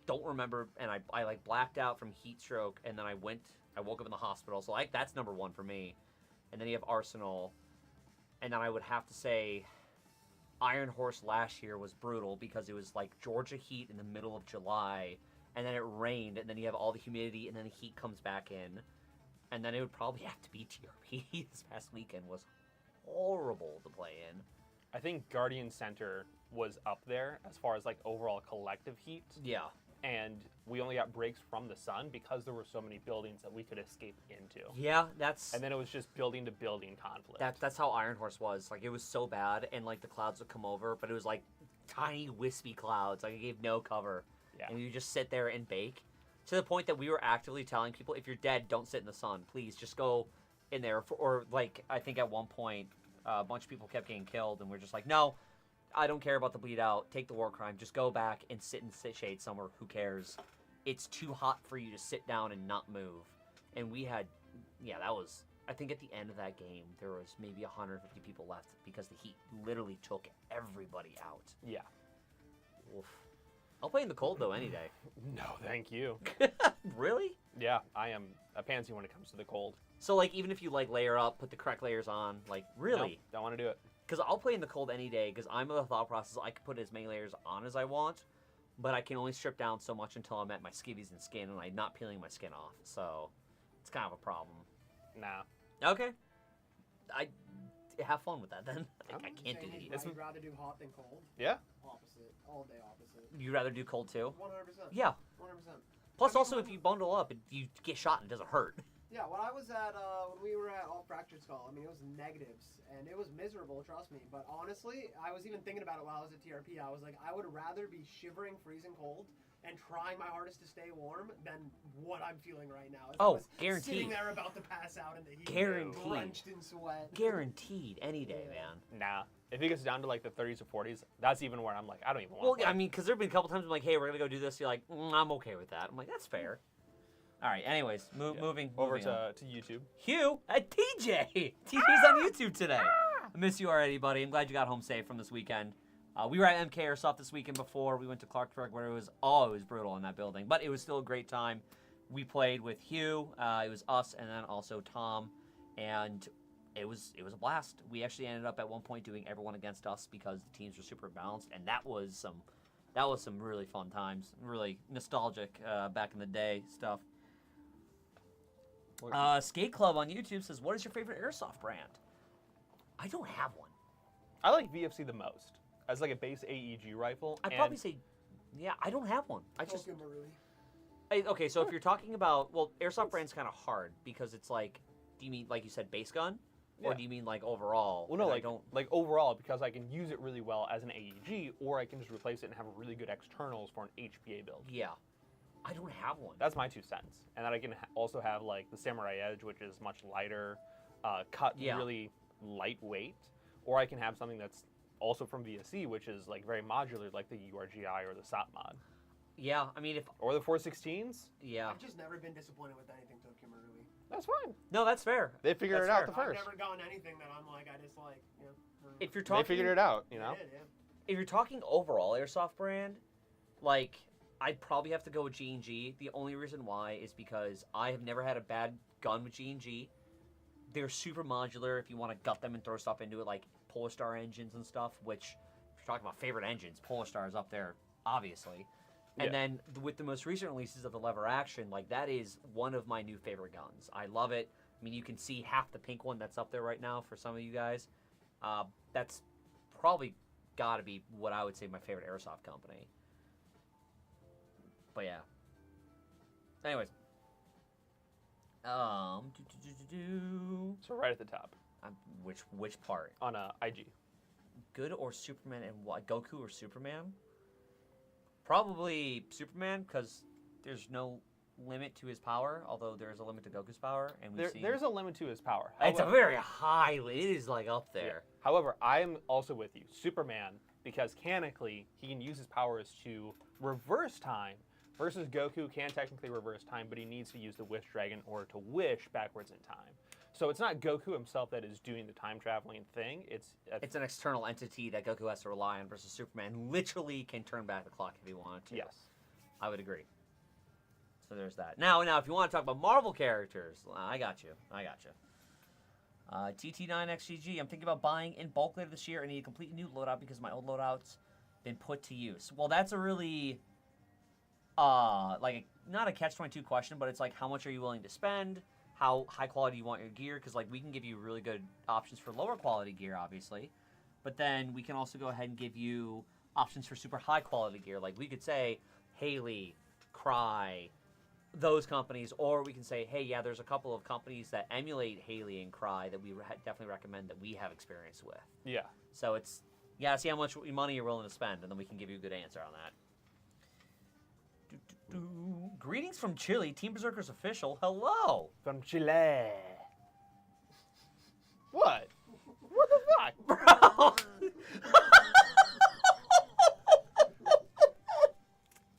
don't remember, and I like, blacked out from heat stroke, and then I woke up in the hospital, so, like, that's number 1 for me. And then you have Arsenal, and then I would have to say Iron Horse last year was brutal, because it was, like, Georgia heat in the middle of July, and then it rained, and then you have all the humidity, and then the heat comes back in, and then it would probably have to be TRP. This past weekend was horrible to play in. I think Guardian Center was up there as far as like overall collective heat. Yeah. And we only got breaks from the sun because there were so many buildings that we could escape into. Yeah, that's... And then it was just building to building conflict. That's how Iron Horse was. Like, it was so bad, and, like, the clouds would come over, but it was, like, tiny, wispy clouds. Like, it gave no cover. Yeah. And you just sit there and bake. To the point that we were actively telling people, if you're dead, don't sit in the sun. Please, just go in there. Or, like, I think at one point, a bunch of people kept getting killed, and we're just like, no, I don't care about the bleed out. Take the war crime. Just go back and sit in shade somewhere. Who cares? It's too hot for you to sit down and not move. And we had, that was, I think at the end of that game, there was maybe 150 people left because the heat literally took everybody out. Yeah. Oof. I'll play in the cold, though, any day. No, thank you. Really? Yeah, I am a pansy when it comes to the cold. So, like, even if you, like, layer up, put the correct layers on, like, really? No, don't want to do it. Because I'll play in the cold any day, because I'm of the thought process I can put as many layers on as I want, but I can only strip down so much until I'm at my skivvies and skin, and I'm not peeling my skin off. So, it's kind of a problem. Nah. Okay. I have fun with that, then. I can't do Saying the... I'd rather do hot than cold. Yeah? Opposite. All day opposite. You'd rather do cold, too? 100%. Yeah. 100%. Plus, also, if you bundle up, you get shot and it doesn't hurt. Yeah, when I was at, when we were at All Fractured Skull, I mean, it was negatives, and it was miserable, trust me. But honestly, I was even thinking about it while I was at TRP. I was like, I would rather be shivering, freezing cold, and trying my hardest to stay warm than what I'm feeling right now. Oh, I was guaranteed. Sitting there about to pass out in the heat. Guaranteed. Drenched in sweat. Guaranteed. Any day, man. Nah. If it gets down to like the 30s or 40s, that's even where I'm like, I don't even want Well, to play. I mean, because there have been a couple times I'm like, hey, we're going to go do this. You're like, I'm okay with that. I'm like, that's fair. All right, anyways, moving over moving on. to YouTube. Hugh at TJ. TJ's on YouTube today. I miss you already, buddy. I'm glad you got home safe from this weekend. We were at MK Airsoft this weekend before. We went to Clarksburg where it was brutal in that building. But it was still a great time. We played with Hugh. It was us and then also Tom. And it was a blast. We actually ended up at one point doing everyone against us because the teams were super balanced. And that was some really fun times. Really nostalgic back in the day stuff. Skate Club on YouTube says, what is your favorite Airsoft brand? I don't have one. I like VFC the most as like a base AEG rifle. I'd probably say, I don't have one. Okay, so if you're talking about, well, Airsoft brand's kind of hard because it's like, do you mean, like you said, base gun? Or Yeah. do you mean like overall? Well, no, And I like don't. like overall, because I can use it really well as an AEG, or I can just replace it and have really good externals for an HPA build. Yeah, I don't have one. That's my 2 cents. And then I can also have like the Samurai Edge, which is much lighter, cut Yeah. really lightweight, or I can have something that's also from VSE, which is like very modular, like the URGI or the SOP mod, Yeah, I mean if or the 416s. yeah. I've just never been disappointed with anything Tokyo Marui. That's fine. No, that's fair. They figured That's it out fair. the first. I've never gotten anything that I'm like, I dislike. You know, If you're They talking, figured it out, you know. Yeah, yeah. if you're talking overall Airsoft brand, like I'd probably have to go with G&G. The only reason why is because I have never had a bad gun with G&G. They're super modular if you want to gut them and throw stuff into it, like Polar Star engines and stuff, which, if you're talking about favorite engines, Polar Star is up there, obviously. And Yeah. then with the most recent releases of the lever action, like that is one of my new favorite guns. I love it. I mean, you can see half the pink one that's up there right now for some of you guys. That's probably got to be what I would say my favorite Airsoft company. But yeah. Anyways. So right at the top Which part? on IG. Good or Superman and what? Goku or Superman? Probably Superman, because there's no limit to his power, although there's a limit to Goku's power, and we've seen... There's a limit to his power. It's a However- very high... It is, like, up there. Yeah. However, I am also with you. Superman, because canonically, he can use his powers to reverse time, versus Goku can technically reverse time, but he needs to use the Wish Dragon in order to wish backwards in time. So it's not Goku himself that is doing the time traveling thing. It's It's an external entity that Goku has to rely on, versus Superman literally can turn back the clock if he wanted to. yes. I would agree. So there's that. Now, if you want to talk about Marvel characters, I got you. TT9XGG, I'm thinking about buying in bulk later this year. I need a completely new loadout because my old loadout's been put to use. Well, that's a really, like, not a catch-22 question, but it's like, how much are you willing to spend? How high quality you want your gear? Because, like, we can give you really good options for lower quality gear, obviously. But then we can also go ahead and give you options for super high quality gear. Like, we could say Haley, Cry, those companies, or we can say, hey, yeah, there's a couple of companies that emulate Haley and Cry that we definitely recommend that we have experience with. Yeah. So it's, you gotta see how much money you're willing to spend, and then we can give you a good answer on that. Greetings from Chile, Team Berserkers official. Hello, From Chile. What? What the fuck? bro.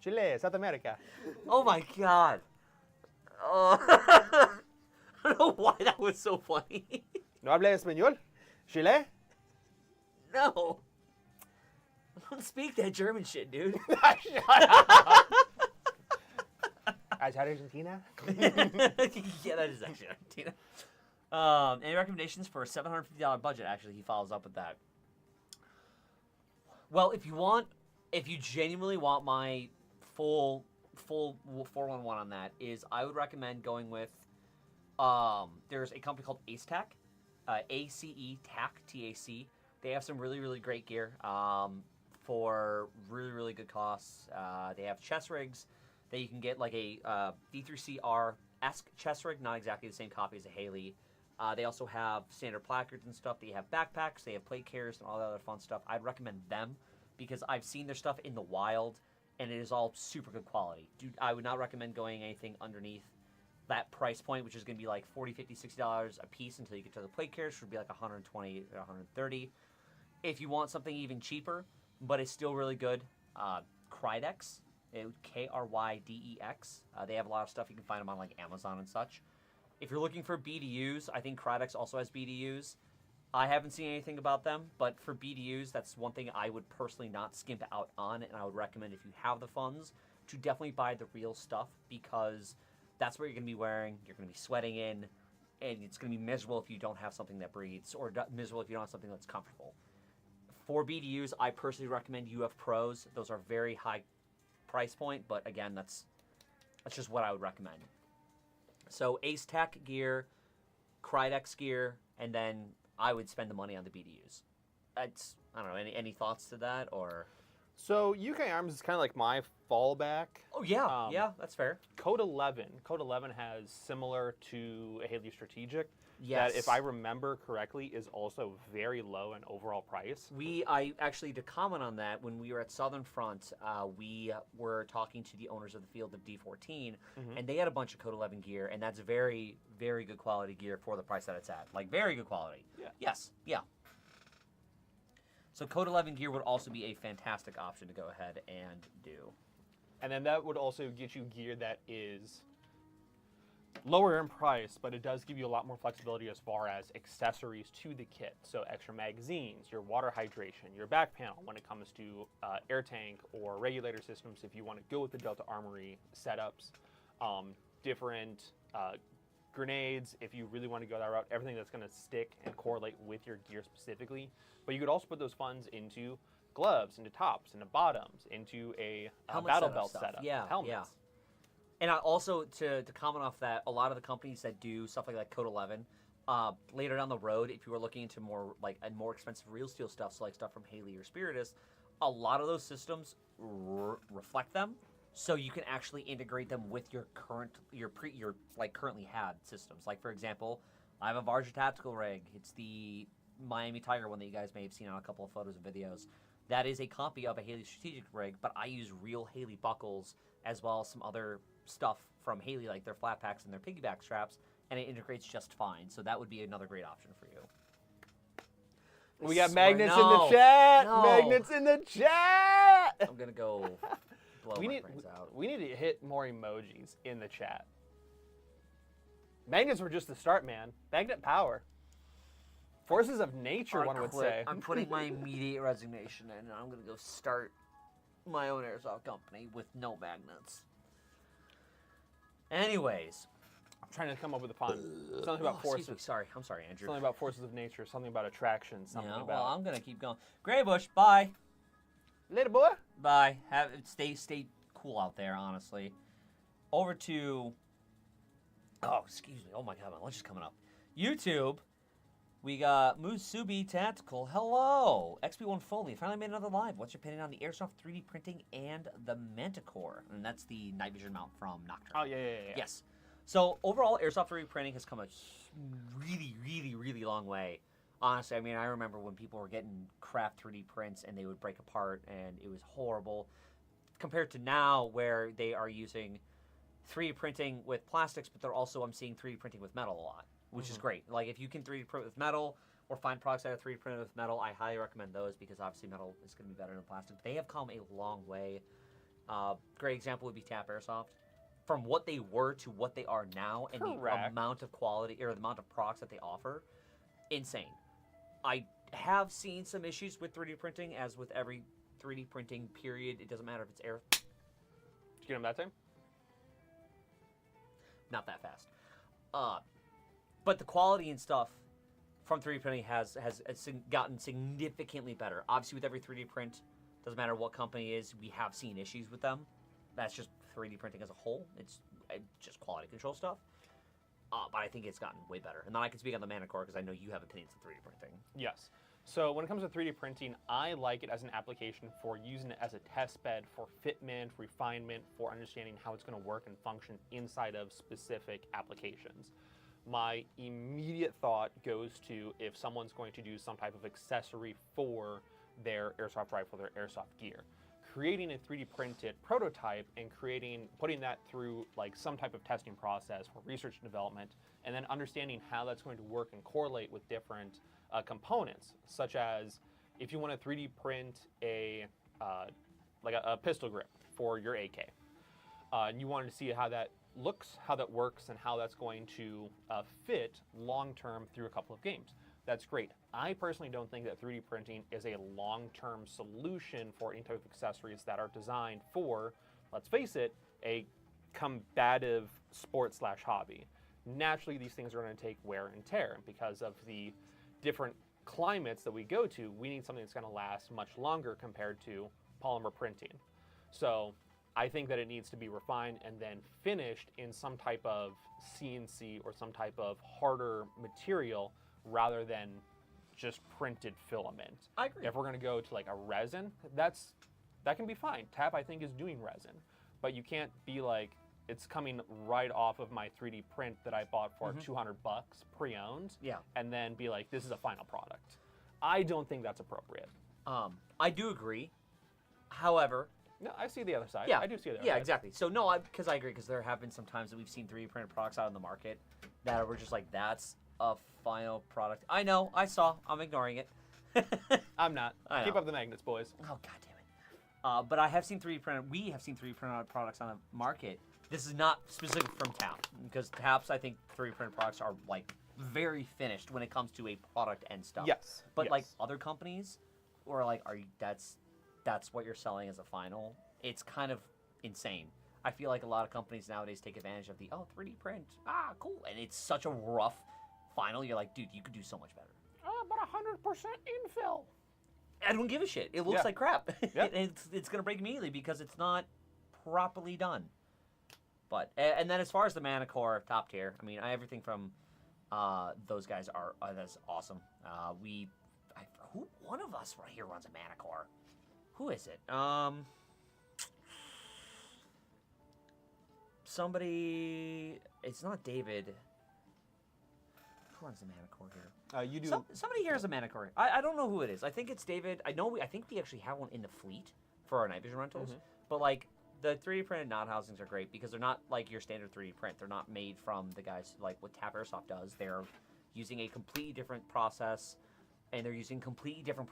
Chile, South America. Oh my god. I don't know why that was so funny. ¿No habla español? Chile? No. I don't speak that German shit, dude. Shut up. As Argentina? Yeah, that is actually Argentina. Any recommendations for a $750 budget? Actually, he follows up with that. Well, if you genuinely want my full 411 on that, is I would recommend going with, there's a company called Ace Tac, ACE TAC, TAC. They have some really, really great gear for really, really good costs. They have chest rigs that you can get, like a D3CR-esque chest rig, not exactly the same copy as a Haley. They also have standard placards and stuff. They have backpacks, they have plate carriers, and all that other fun stuff. I'd recommend them because I've seen their stuff in the wild, and it is all super good quality. Dude, I would not recommend going anything underneath that price point, which is going to be like $40, $50, $60 a piece until you get to the plate carriers, which would be like $120 or $130. If you want something even cheaper, but it's still really good, Krydex, Krydex. They have a lot of stuff. You can find them on like Amazon and such. If you're looking for BDUs, I think Krydex also has BDUs. I haven't seen anything about them, but for BDUs, that's one thing I would personally not skimp out on, and I would recommend, if you have the funds, to definitely buy the real stuff, because that's what you're going to be wearing, you're going to be sweating in, and it's going to be miserable if you don't have something that breathes, or miserable if you don't have something that's comfortable. For BDUs, I personally recommend UF Pros. Those are very high price point, but again, that's just what I would recommend. So Ace Tech gear, Krydex gear, and then I would spend the money on the BDUs. I don't know, any thoughts to that, or? So UK Arms is kind of like my fallback. Oh yeah, yeah, that's fair. Code 11 has similar to a Haley Strategic. Yes. that, if I remember correctly, is also very low in overall price. I actually, to comment on that, when we were at Southern Front, we were talking to the owners of the field of D14, and they had a bunch of Code 11 gear, and that's very, very good quality gear for the price that it's at. Like, very good quality. Yeah. Yes, yeah. So Code 11 gear would also be a fantastic option to go ahead and do. And then that would also get you gear that is lower in price, but it does give you a lot more flexibility as far as accessories to the kit. So extra magazines, your water hydration, your back panel when it comes to air tank or regulator systems if you want to go with the Delta Armory setups, different grenades if you really want to go that route, everything that's going to stick and correlate with your gear specifically. But you could also put those funds into gloves, into tops, into bottoms, into a battle belt stuff. setup. Yeah, helmets. yeah. And I also, to comment off that, a lot of the companies that do stuff like that, Code 11, later down the road, if you were looking into more expensive real steel stuff, so like stuff from Haley or Spiritus, a lot of those systems reflect them, so you can actually integrate them with your currently had systems. Like, for example, I have a Varja tactical rig. It's the Miami Tiger one that you guys may have seen on a couple of photos and videos. That is a copy of a Haley strategic rig, but I use real Haley buckles as well as some other stuff from Haley, like their flat packs and their piggyback straps, and it integrates just fine. So that would be another great option for you. We got magnets in the chat. No. Magnets in the chat. I'm gonna go blow my brains out. We need to hit more emojis in the chat. Magnets were just the start, man. Magnet power. Forces of nature, one would say. I'm putting my immediate resignation in, and I'm gonna go start my own airsoft company with no magnets. Anyways, I'm trying to come up with a pun. Something about forces. Excuse me. Sorry, I'm sorry, Andrew. Something about forces of nature. Something about attraction. Something Yeah, about. well, I'm gonna keep going. Graybush, bye. Later, boy. Bye. Stay cool out there. Honestly, over to. Oh, excuse me. Oh my God, my lunch is coming up. YouTube. We got Musubi Tactical. Hello, XP1 Foley. Finally made another live. What's your opinion on the Airsoft 3D printing and the Manticore? And that's the night vision mount from Nocturne. Oh yeah. Yes. So overall, Airsoft 3D printing has come a really, really, really long way. Honestly, I mean, I remember when people were getting craft 3D prints and they would break apart and it was horrible. Compared to now, where they are using 3D printing with plastics, but they're also, I'm seeing 3D printing with metal a lot, which is great. Like, if you can 3D print with metal or find products that are 3D printed with metal, I highly recommend those because obviously metal is going to be better than plastic. They have come a long way. Great example would be Tap Airsoft. From what they were to what they are now, and the amount of quality or the amount of products that they offer, insane. I have seen some issues with 3D printing, as with every 3D printing period. It doesn't matter if it's air. Did you get him that time? Not that fast. But the quality and stuff from 3D printing has gotten significantly better. Obviously, with every 3D print, doesn't matter what company it is, we have seen issues with them. That's just 3D printing as a whole. It's just quality control stuff. But I think it's gotten way better. And then I can speak on the Manticore because I know you have opinions on 3D printing. Yes. So when it comes to 3D printing, I like it as an application for using it as a test bed for fitment, refinement, for understanding how it's going to work and function inside of specific applications. My immediate thought goes to if someone's going to do some type of accessory for their airsoft rifle, their airsoft gear. Creating a 3D printed prototype and putting that through like some type of testing process for research and development, and then understanding how that's going to work and correlate with different components, such as if you want to 3D print a pistol grip for your AK, and you wanted to see how that looks, how that works, and how that's going to fit long-term through a couple of games. That's great. I personally don't think that 3D printing is a long-term solution for any type of accessories that are designed for, let's face it, a combative sport/hobby. Naturally, these things are going to take wear and tear because of the different climates that we go to. We need something that's going to last much longer compared to polymer printing. So I think that it needs to be refined and then finished in some type of CNC or some type of harder material rather than just printed filament. I agree. If we're going to go to like a resin, that can be fine. TAP, I think, is doing resin, but you can't be like, it's coming right off of my 3D print that I bought for $200 pre-owned. Yeah. And then be like, this is a final product. I don't think that's appropriate. I do agree. However, No, I see the other side. yeah, I do see the other yeah, side. exactly. So no, because I agree, because there have been some times that we've seen 3D printed products out in the market that were just like, that's a final product. I know, I saw. I'm ignoring it. I'm not. I Keep know. up the magnets, boys. Oh, god damn it. But I have seen 3D printed. We have seen 3D printed products on the market. This is not specific from Tap, because Tap's, I think 3D printed products are like very finished when it comes to a product and stuff. Yes. But yes. like other companies, or like, are you? That's what you're selling as a final. It's kind of insane. I feel like a lot of companies nowadays take advantage of the 3D print. Ah, cool, and it's such a rough final. You're like, dude, you could do so much better. But 100% infill. I don't give a shit. It looks Yeah. like crap. Yeah. And it's gonna break immediately because it's not properly done. But and then as far as the Manicore top tier, I mean, everything from those guys are that's awesome. Who one of us right here runs a Manicore? Who is it? Somebody. It's not David. Who runs the Manicore here? You do. Somebody here has a Manicore. I don't know who it is. I think it's David. I think we actually have one in the fleet for our night vision rentals. But like the 3D printed knot housings are great because they're not like your standard 3D print. They're not made from the guys like what Tap Airsoft does. They're using a completely different process, and they're using completely different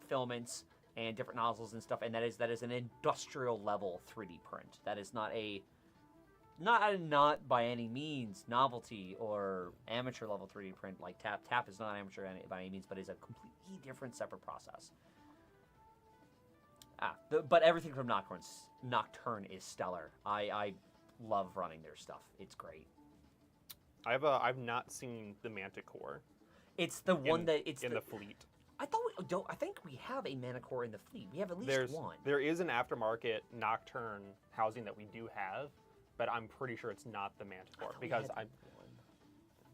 filaments and different nozzles and stuff. And that is an industrial level 3D print. That is not by any means novelty or amateur level 3D print like Tap. Tap is not amateur by any means, but is a completely different separate process. But everything from Nocturne is stellar. I love running their stuff. It's great. I've not seen the Manticore. It's the one that it's in the fleet. I think we have a Manicore in the fleet. We have at least one. There is an aftermarket Nocturne housing that we do have, but I'm pretty sure it's not the Manticore because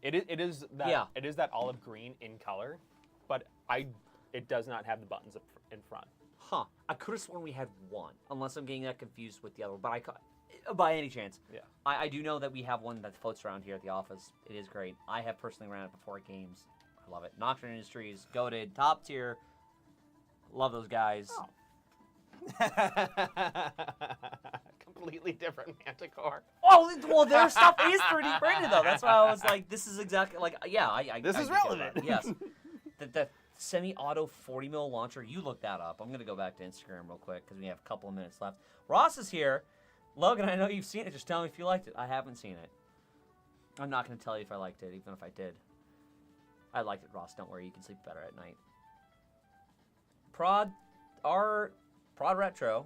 it is that olive green in color, but it does not have the buttons up in front. Huh. I could have sworn we had one, unless I'm getting that confused with the other one. But by any chance. Yeah. I do know that we have one that floats around here at the office. It is great. I have personally ran it before at games. I love it. Nocturne Industries, goated, top tier. Love those guys. Oh. Completely different Manticore. Oh, well, their stuff is 3D printed, though. That's why I was like, this is exactly, like, yeah. This is do get relevant. that. Yes. The semi-auto 40 mil launcher, you look that up. I'm going to go back to Instagram real quick because we have a couple of minutes left. Ross is here. Logan, I know you've seen it. Just tell me if you liked it. I haven't seen it. I'm not going to tell you if I liked it, even if I did. I liked it, Ross. Don't worry. You can sleep better at night. Prod Retro,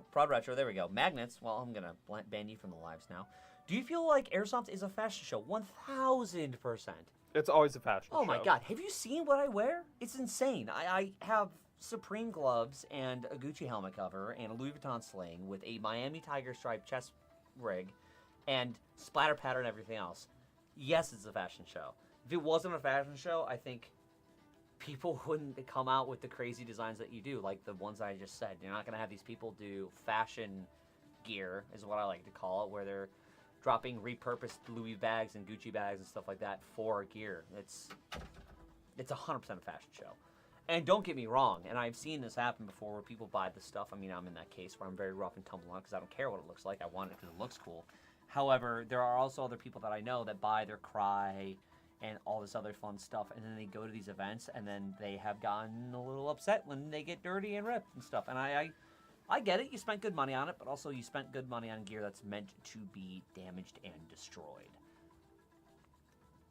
there we go. Magnets, well, I'm going to ban you from the lives now. Do you feel like Airsoft is a fashion show? 1,000%. It's always a fashion show. Oh my god, have you seen what I wear? It's insane. I have Supreme gloves and a Gucci helmet cover and a Louis Vuitton sling with a Miami Tiger stripe chest rig and splatter pattern and everything else. Yes, it's a fashion show. If it wasn't a fashion show, I think people wouldn't come out with the crazy designs that you do, like the ones I just said. You're not going to have these people do fashion gear, is what I like to call it, where they're dropping repurposed Louis bags and Gucci bags and stuff like that for gear. It's 100% a fashion show. And don't get me wrong, and I've seen this happen before where people buy the stuff. I mean, I'm in that case where I'm very rough and tumble on it because I don't care what it looks like. I want it because it looks cool. However, there are also other people that I know that buy their cry and all this other fun stuff, and then they go to these events, and then they have gotten a little upset when they get dirty and ripped and stuff. And I get it. You spent good money on it, but also you spent good money on gear that's meant to be damaged and destroyed.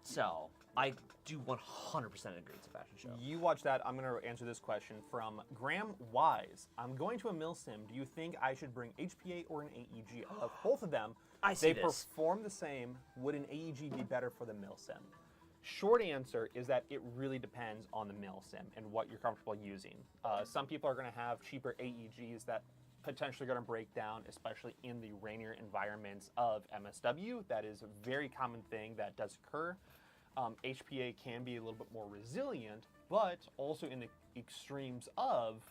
So, I do 100% agree it's a fashion show. You watch that. I'm going to answer this question from Graham Wise. I'm going to a mil-sim. Do you think I should bring HPA or an AEG? Of both of them, they perform the same. Would an AEG be better for the mil-sim? Short answer is that it really depends on the mil-sim and what you're comfortable using. Some people are going to have cheaper AEGs that potentially going to break down, especially in the rainier environments of MSW. That is a very common thing that does occur. HPA can be a little bit more resilient, but also in the extremes of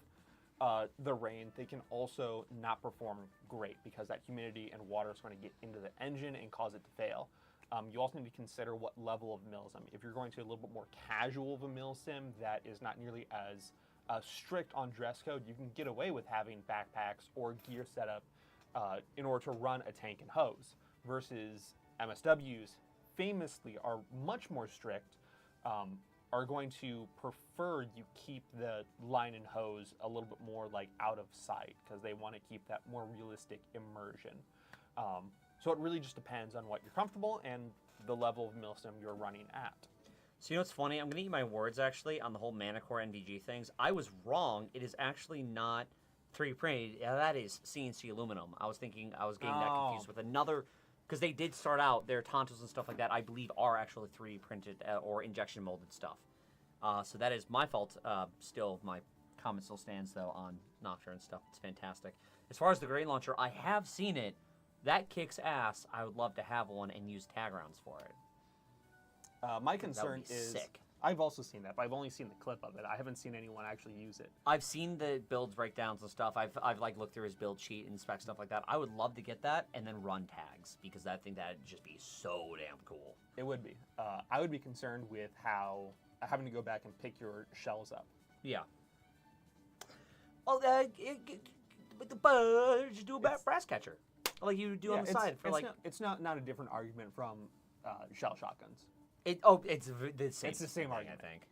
the rain, they can also not perform great because that humidity and water is going to get into the engine and cause it to fail. You also need to consider what level of mills. I mean, if you're going to a little bit more casual of a mill sim that is not nearly as strict on dress code, you can get away with having backpacks or gear setup in order to run a tank and hose, versus MSWs famously are much more strict, are going to prefer you keep the line and hose a little bit more like out of sight because they want to keep that more realistic immersion. So it really just depends on what you're comfortable and the level of mill sim you're running at. So you know what's funny? I'm going to eat my words, actually, on the whole Manicore NVG things. I was wrong. It is actually not 3D printed. Yeah, that is CNC aluminum. I was thinking, I was getting that confused with another, because they did start out, their Tontos and stuff like that, I believe, are actually 3D printed or injection molded stuff. So that is my fault. Still, my comment still stands, though, on Nocturne and stuff. It's fantastic. As far as the grenade launcher, I have seen it. That kicks ass. I would love to have one and use tag rounds for it. My concern is, sick. I've also seen that, but I've only seen the clip of it. I haven't seen anyone actually use it. I've seen the builds breakdowns and stuff. I've like looked through his build sheet and spec stuff like that. I would love to get that and then run tags because I think that'd just be so damn cool. It would be. I would be concerned with how having to go back and pick your shells up. Yeah. Oh, with the just do a brass catcher, like you do on the side for like. It's not a different argument from shell shotguns. It's the same. It's the same argument, I think.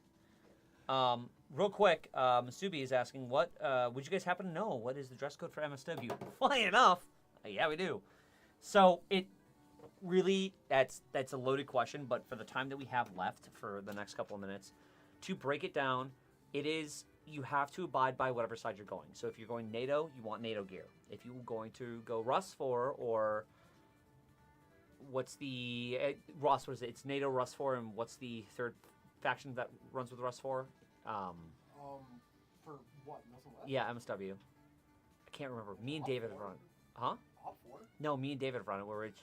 Real quick, Masubi is asking, what would you guys happen to know? What is the dress code for MSW? Funny enough, yeah, we do. So it really that's a loaded question, but for the time that we have left for the next couple of minutes, to break it down, it is you have to abide by whatever side you're going. So if you're going NATO, you want NATO gear. If you're going to go Rus 4 or what's the Ross? What is it? It's NATO Rus 4, and what's the third faction that runs with Rus 4? For what? Nelson West? Yeah, MSW. I can't remember. Me and David have run. Huh? Op 4? No, me and David have run it. Where it's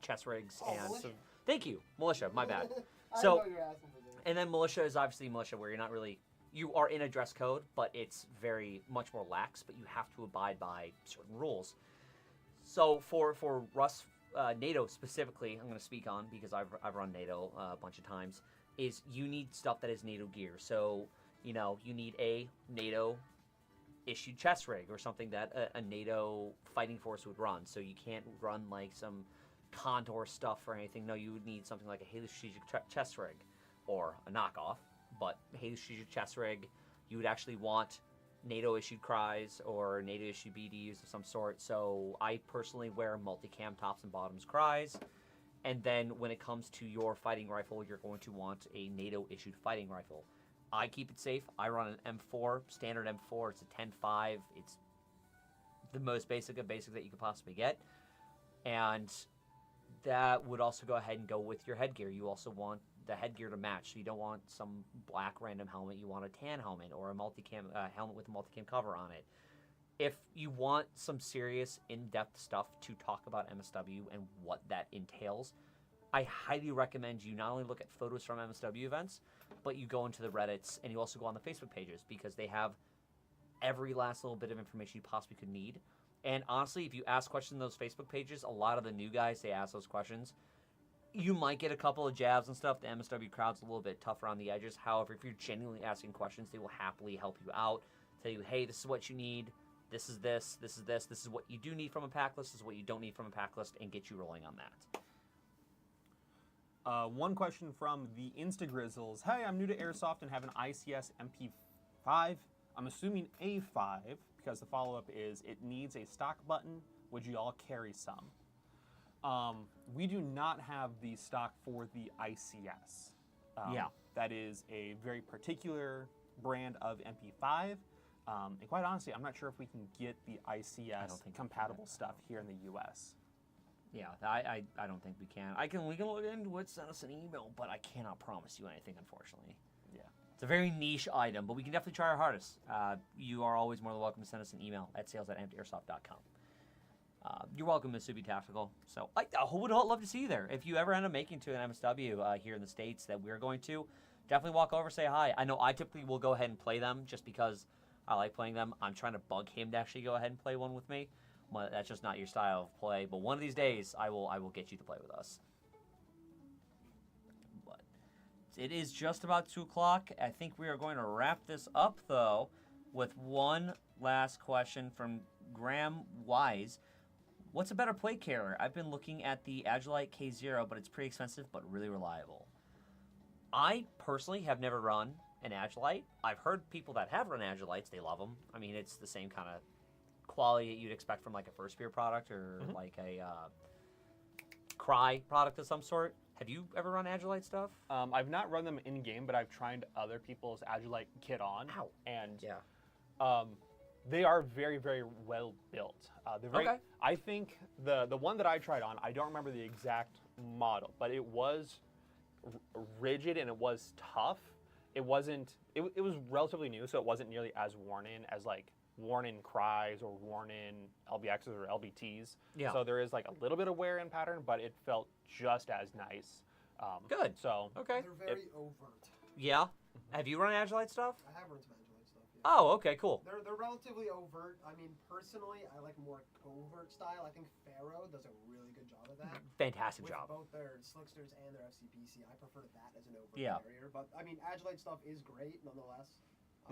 chest rigs and. Militia? Thank you, militia. My bad. I So, know what you're asking for there. and then militia is obviously militia, where you're not really. You are in a dress code, but it's very much more lax. But you have to abide by certain rules. So for Rus. NATO specifically, I'm going to speak on because I've run NATO a bunch of times, is you need stuff that is NATO gear. So, you need a NATO issued chest rig or something that a NATO fighting force would run. So you can't run like some Condor stuff or anything. No, you would need something like a Halo Strategic chest rig or a knockoff, but Halo Strategic chest rig, you would actually want NATO-issued cries or NATO-issued BDUs of some sort. So I personally wear multicam tops and bottoms cries. And then when it comes to your fighting rifle, you're going to want a NATO-issued fighting rifle. I keep it safe. I run an M4, standard M4. It's a 10.5. It's the most basic of basic that you could possibly get. And that would also go ahead and go with your headgear. You also want the headgear to match. So you don't want some black random helmet. You want a tan helmet or a multicam helmet with a multicam cover on it. If you want some serious in-depth stuff to talk about MSW and what that entails, I highly recommend you not only look at photos from MSW events, but you go into the Reddits and you also go on the Facebook pages because they have every last little bit of information you possibly could need. And honestly, if you ask questions in those Facebook pages, a lot of the new guys, they ask those questions. You might get a couple of jabs and stuff. The MSW crowd's a little bit tough around the edges. However, if you're genuinely asking questions, they will happily help you out. Tell you, hey, this is what you need. This is this. This is this. This is what you do need from a pack list. This is what you don't need from a pack list, and get you rolling on that. One question from the Instagrizzles. Hey, I'm new to Airsoft and have an ICS MP5. I'm assuming A5 because the follow-up is it needs a stock button. Would you all carry some? We do not have the stock for the ICS. Yeah. That is a very particular brand of MP5. And quite honestly, I'm not sure if we can get the ICS compatible stuff here in the US. Yeah, I don't think we can. We can look into it, send us an email, but I cannot promise you anything, unfortunately. Yeah. It's a very niche item, but we can definitely try our hardest. You are always more than welcome to send us an email at sales@emptyairsoft.com. You're welcome, Masubi Tactical. So I would love to see you there. If you ever end up making to an MSW here in the States that we're going to, definitely walk over, say hi. I know I typically will go ahead and play them just because I like playing them. I'm trying to bug him to actually go ahead and play one with me. But that's just not your style of play. But one of these days, I will get you to play with us. But it is just about 2 o'clock. I think we are going to wrap this up, though, with one last question from Graham Wise. What's a better plate carrier? I've been looking at the Agilite K0, but it's pretty expensive, but really reliable. I personally have never run an Agilite. I've heard people that have run Agilites, they love them. I mean, it's the same kind of quality that you'd expect from like a First Spear product or like a Cry product of some sort. Have you ever run Agilite stuff? I've not run them in game, but I've tried other people's Agilite kit on, and they are very, very well built. They're very, Okay. I think the one that I tried on, I don't remember the exact model, but it was rigid and it was tough. It wasn't. It was relatively new, so it wasn't nearly as worn in as like worn in Cries or worn in LBXs or LBTs. Yeah. So there is like a little bit of wear in pattern, but it felt just as nice. Good. So Okay. They're very overt. Yeah. Have you run Agilite stuff? I have run some Agilite stuff. Yeah. Oh, okay, cool. They're relatively overt. I mean, personally, I like more covert style. I think Pharaoh does a really good job of that. Fantastic With job. both their Slicksters and their FCPC, I prefer that as an overt Yeah. carrier. But I mean, Agilite stuff is great nonetheless.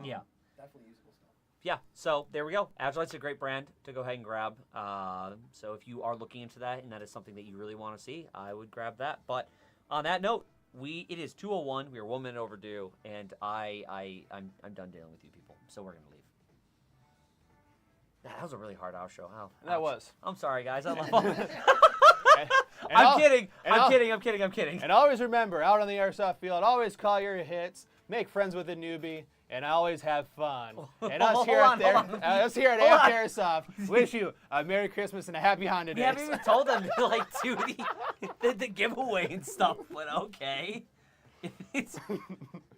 Yeah. Definitely usable stuff. Yeah, so there we go. Agilite's a great brand to go ahead and grab. So if you are looking into that and that is something that you really want to see, I would grab that. But on that note, it is 2:01. We are 1 minute overdue, and I'm done dealing with you people. So we're gonna leave. That was a really hard outro. Oh, that ouch. was. I'm sorry, guys. I love. And I'm al- kidding. and I'm al- kidding. I'm kidding. I'm kidding. And always remember, out on the airsoft field, always call your hits, make friends with a newbie, and always have fun. And us here Hold at on. us here at Hold on. Airsoft wish you a Merry Christmas and a Happy Honda We Days. haven't even told them to like do the giveaway and stuff, but okay.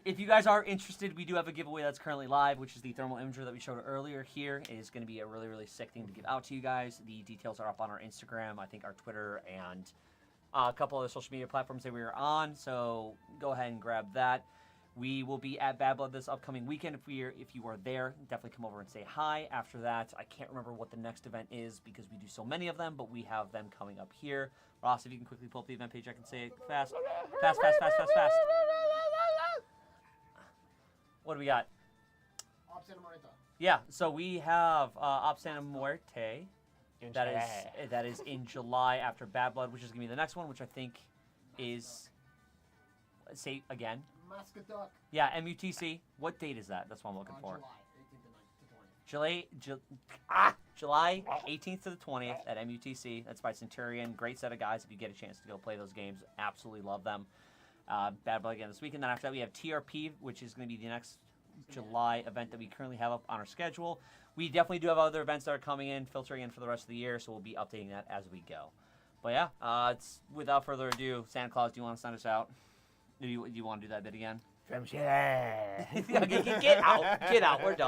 If you guys are interested, we do have a giveaway that's currently live, which is the thermal imager that we showed earlier here. It is going to be a really, really sick thing to give out to you guys. The details are up on our Instagram, I think our Twitter, and a couple other social media platforms that we are on. So go ahead and grab that. We will be at Bad Blood this upcoming weekend. If you are there, definitely come over and say hi. After that, I can't remember what the next event is because we do so many of them, but we have them coming up here. Ross, if you can quickly pull up the event page, I can say it fast. Fast, fast, fast, fast, fast. What do we got? Op Santa Marita. Yeah, so we have Op Santa Muerte. That is in July after Bad Blood, which is going to be the next one, which I think is, say again. Muscatuck. Yeah, MUTC. What date is that? That's what I'm looking for. July 18th to 20th. July 18th to the 20th at MUTC. That's by Centurion. Great set of guys. If you get a chance to go play those games, absolutely love them. Bad Blood again this weekend. Then after that, we have TRP, which is going to be the next July event that we currently have up on our schedule. We definitely do have other events that are coming in, filtering in for the rest of the year, so we'll be updating that as we go. But yeah, it's without further ado, Santa Claus, do you want to send us out? Do you want to do that bit again? From Chile. Okay, get out. Get out. We're done.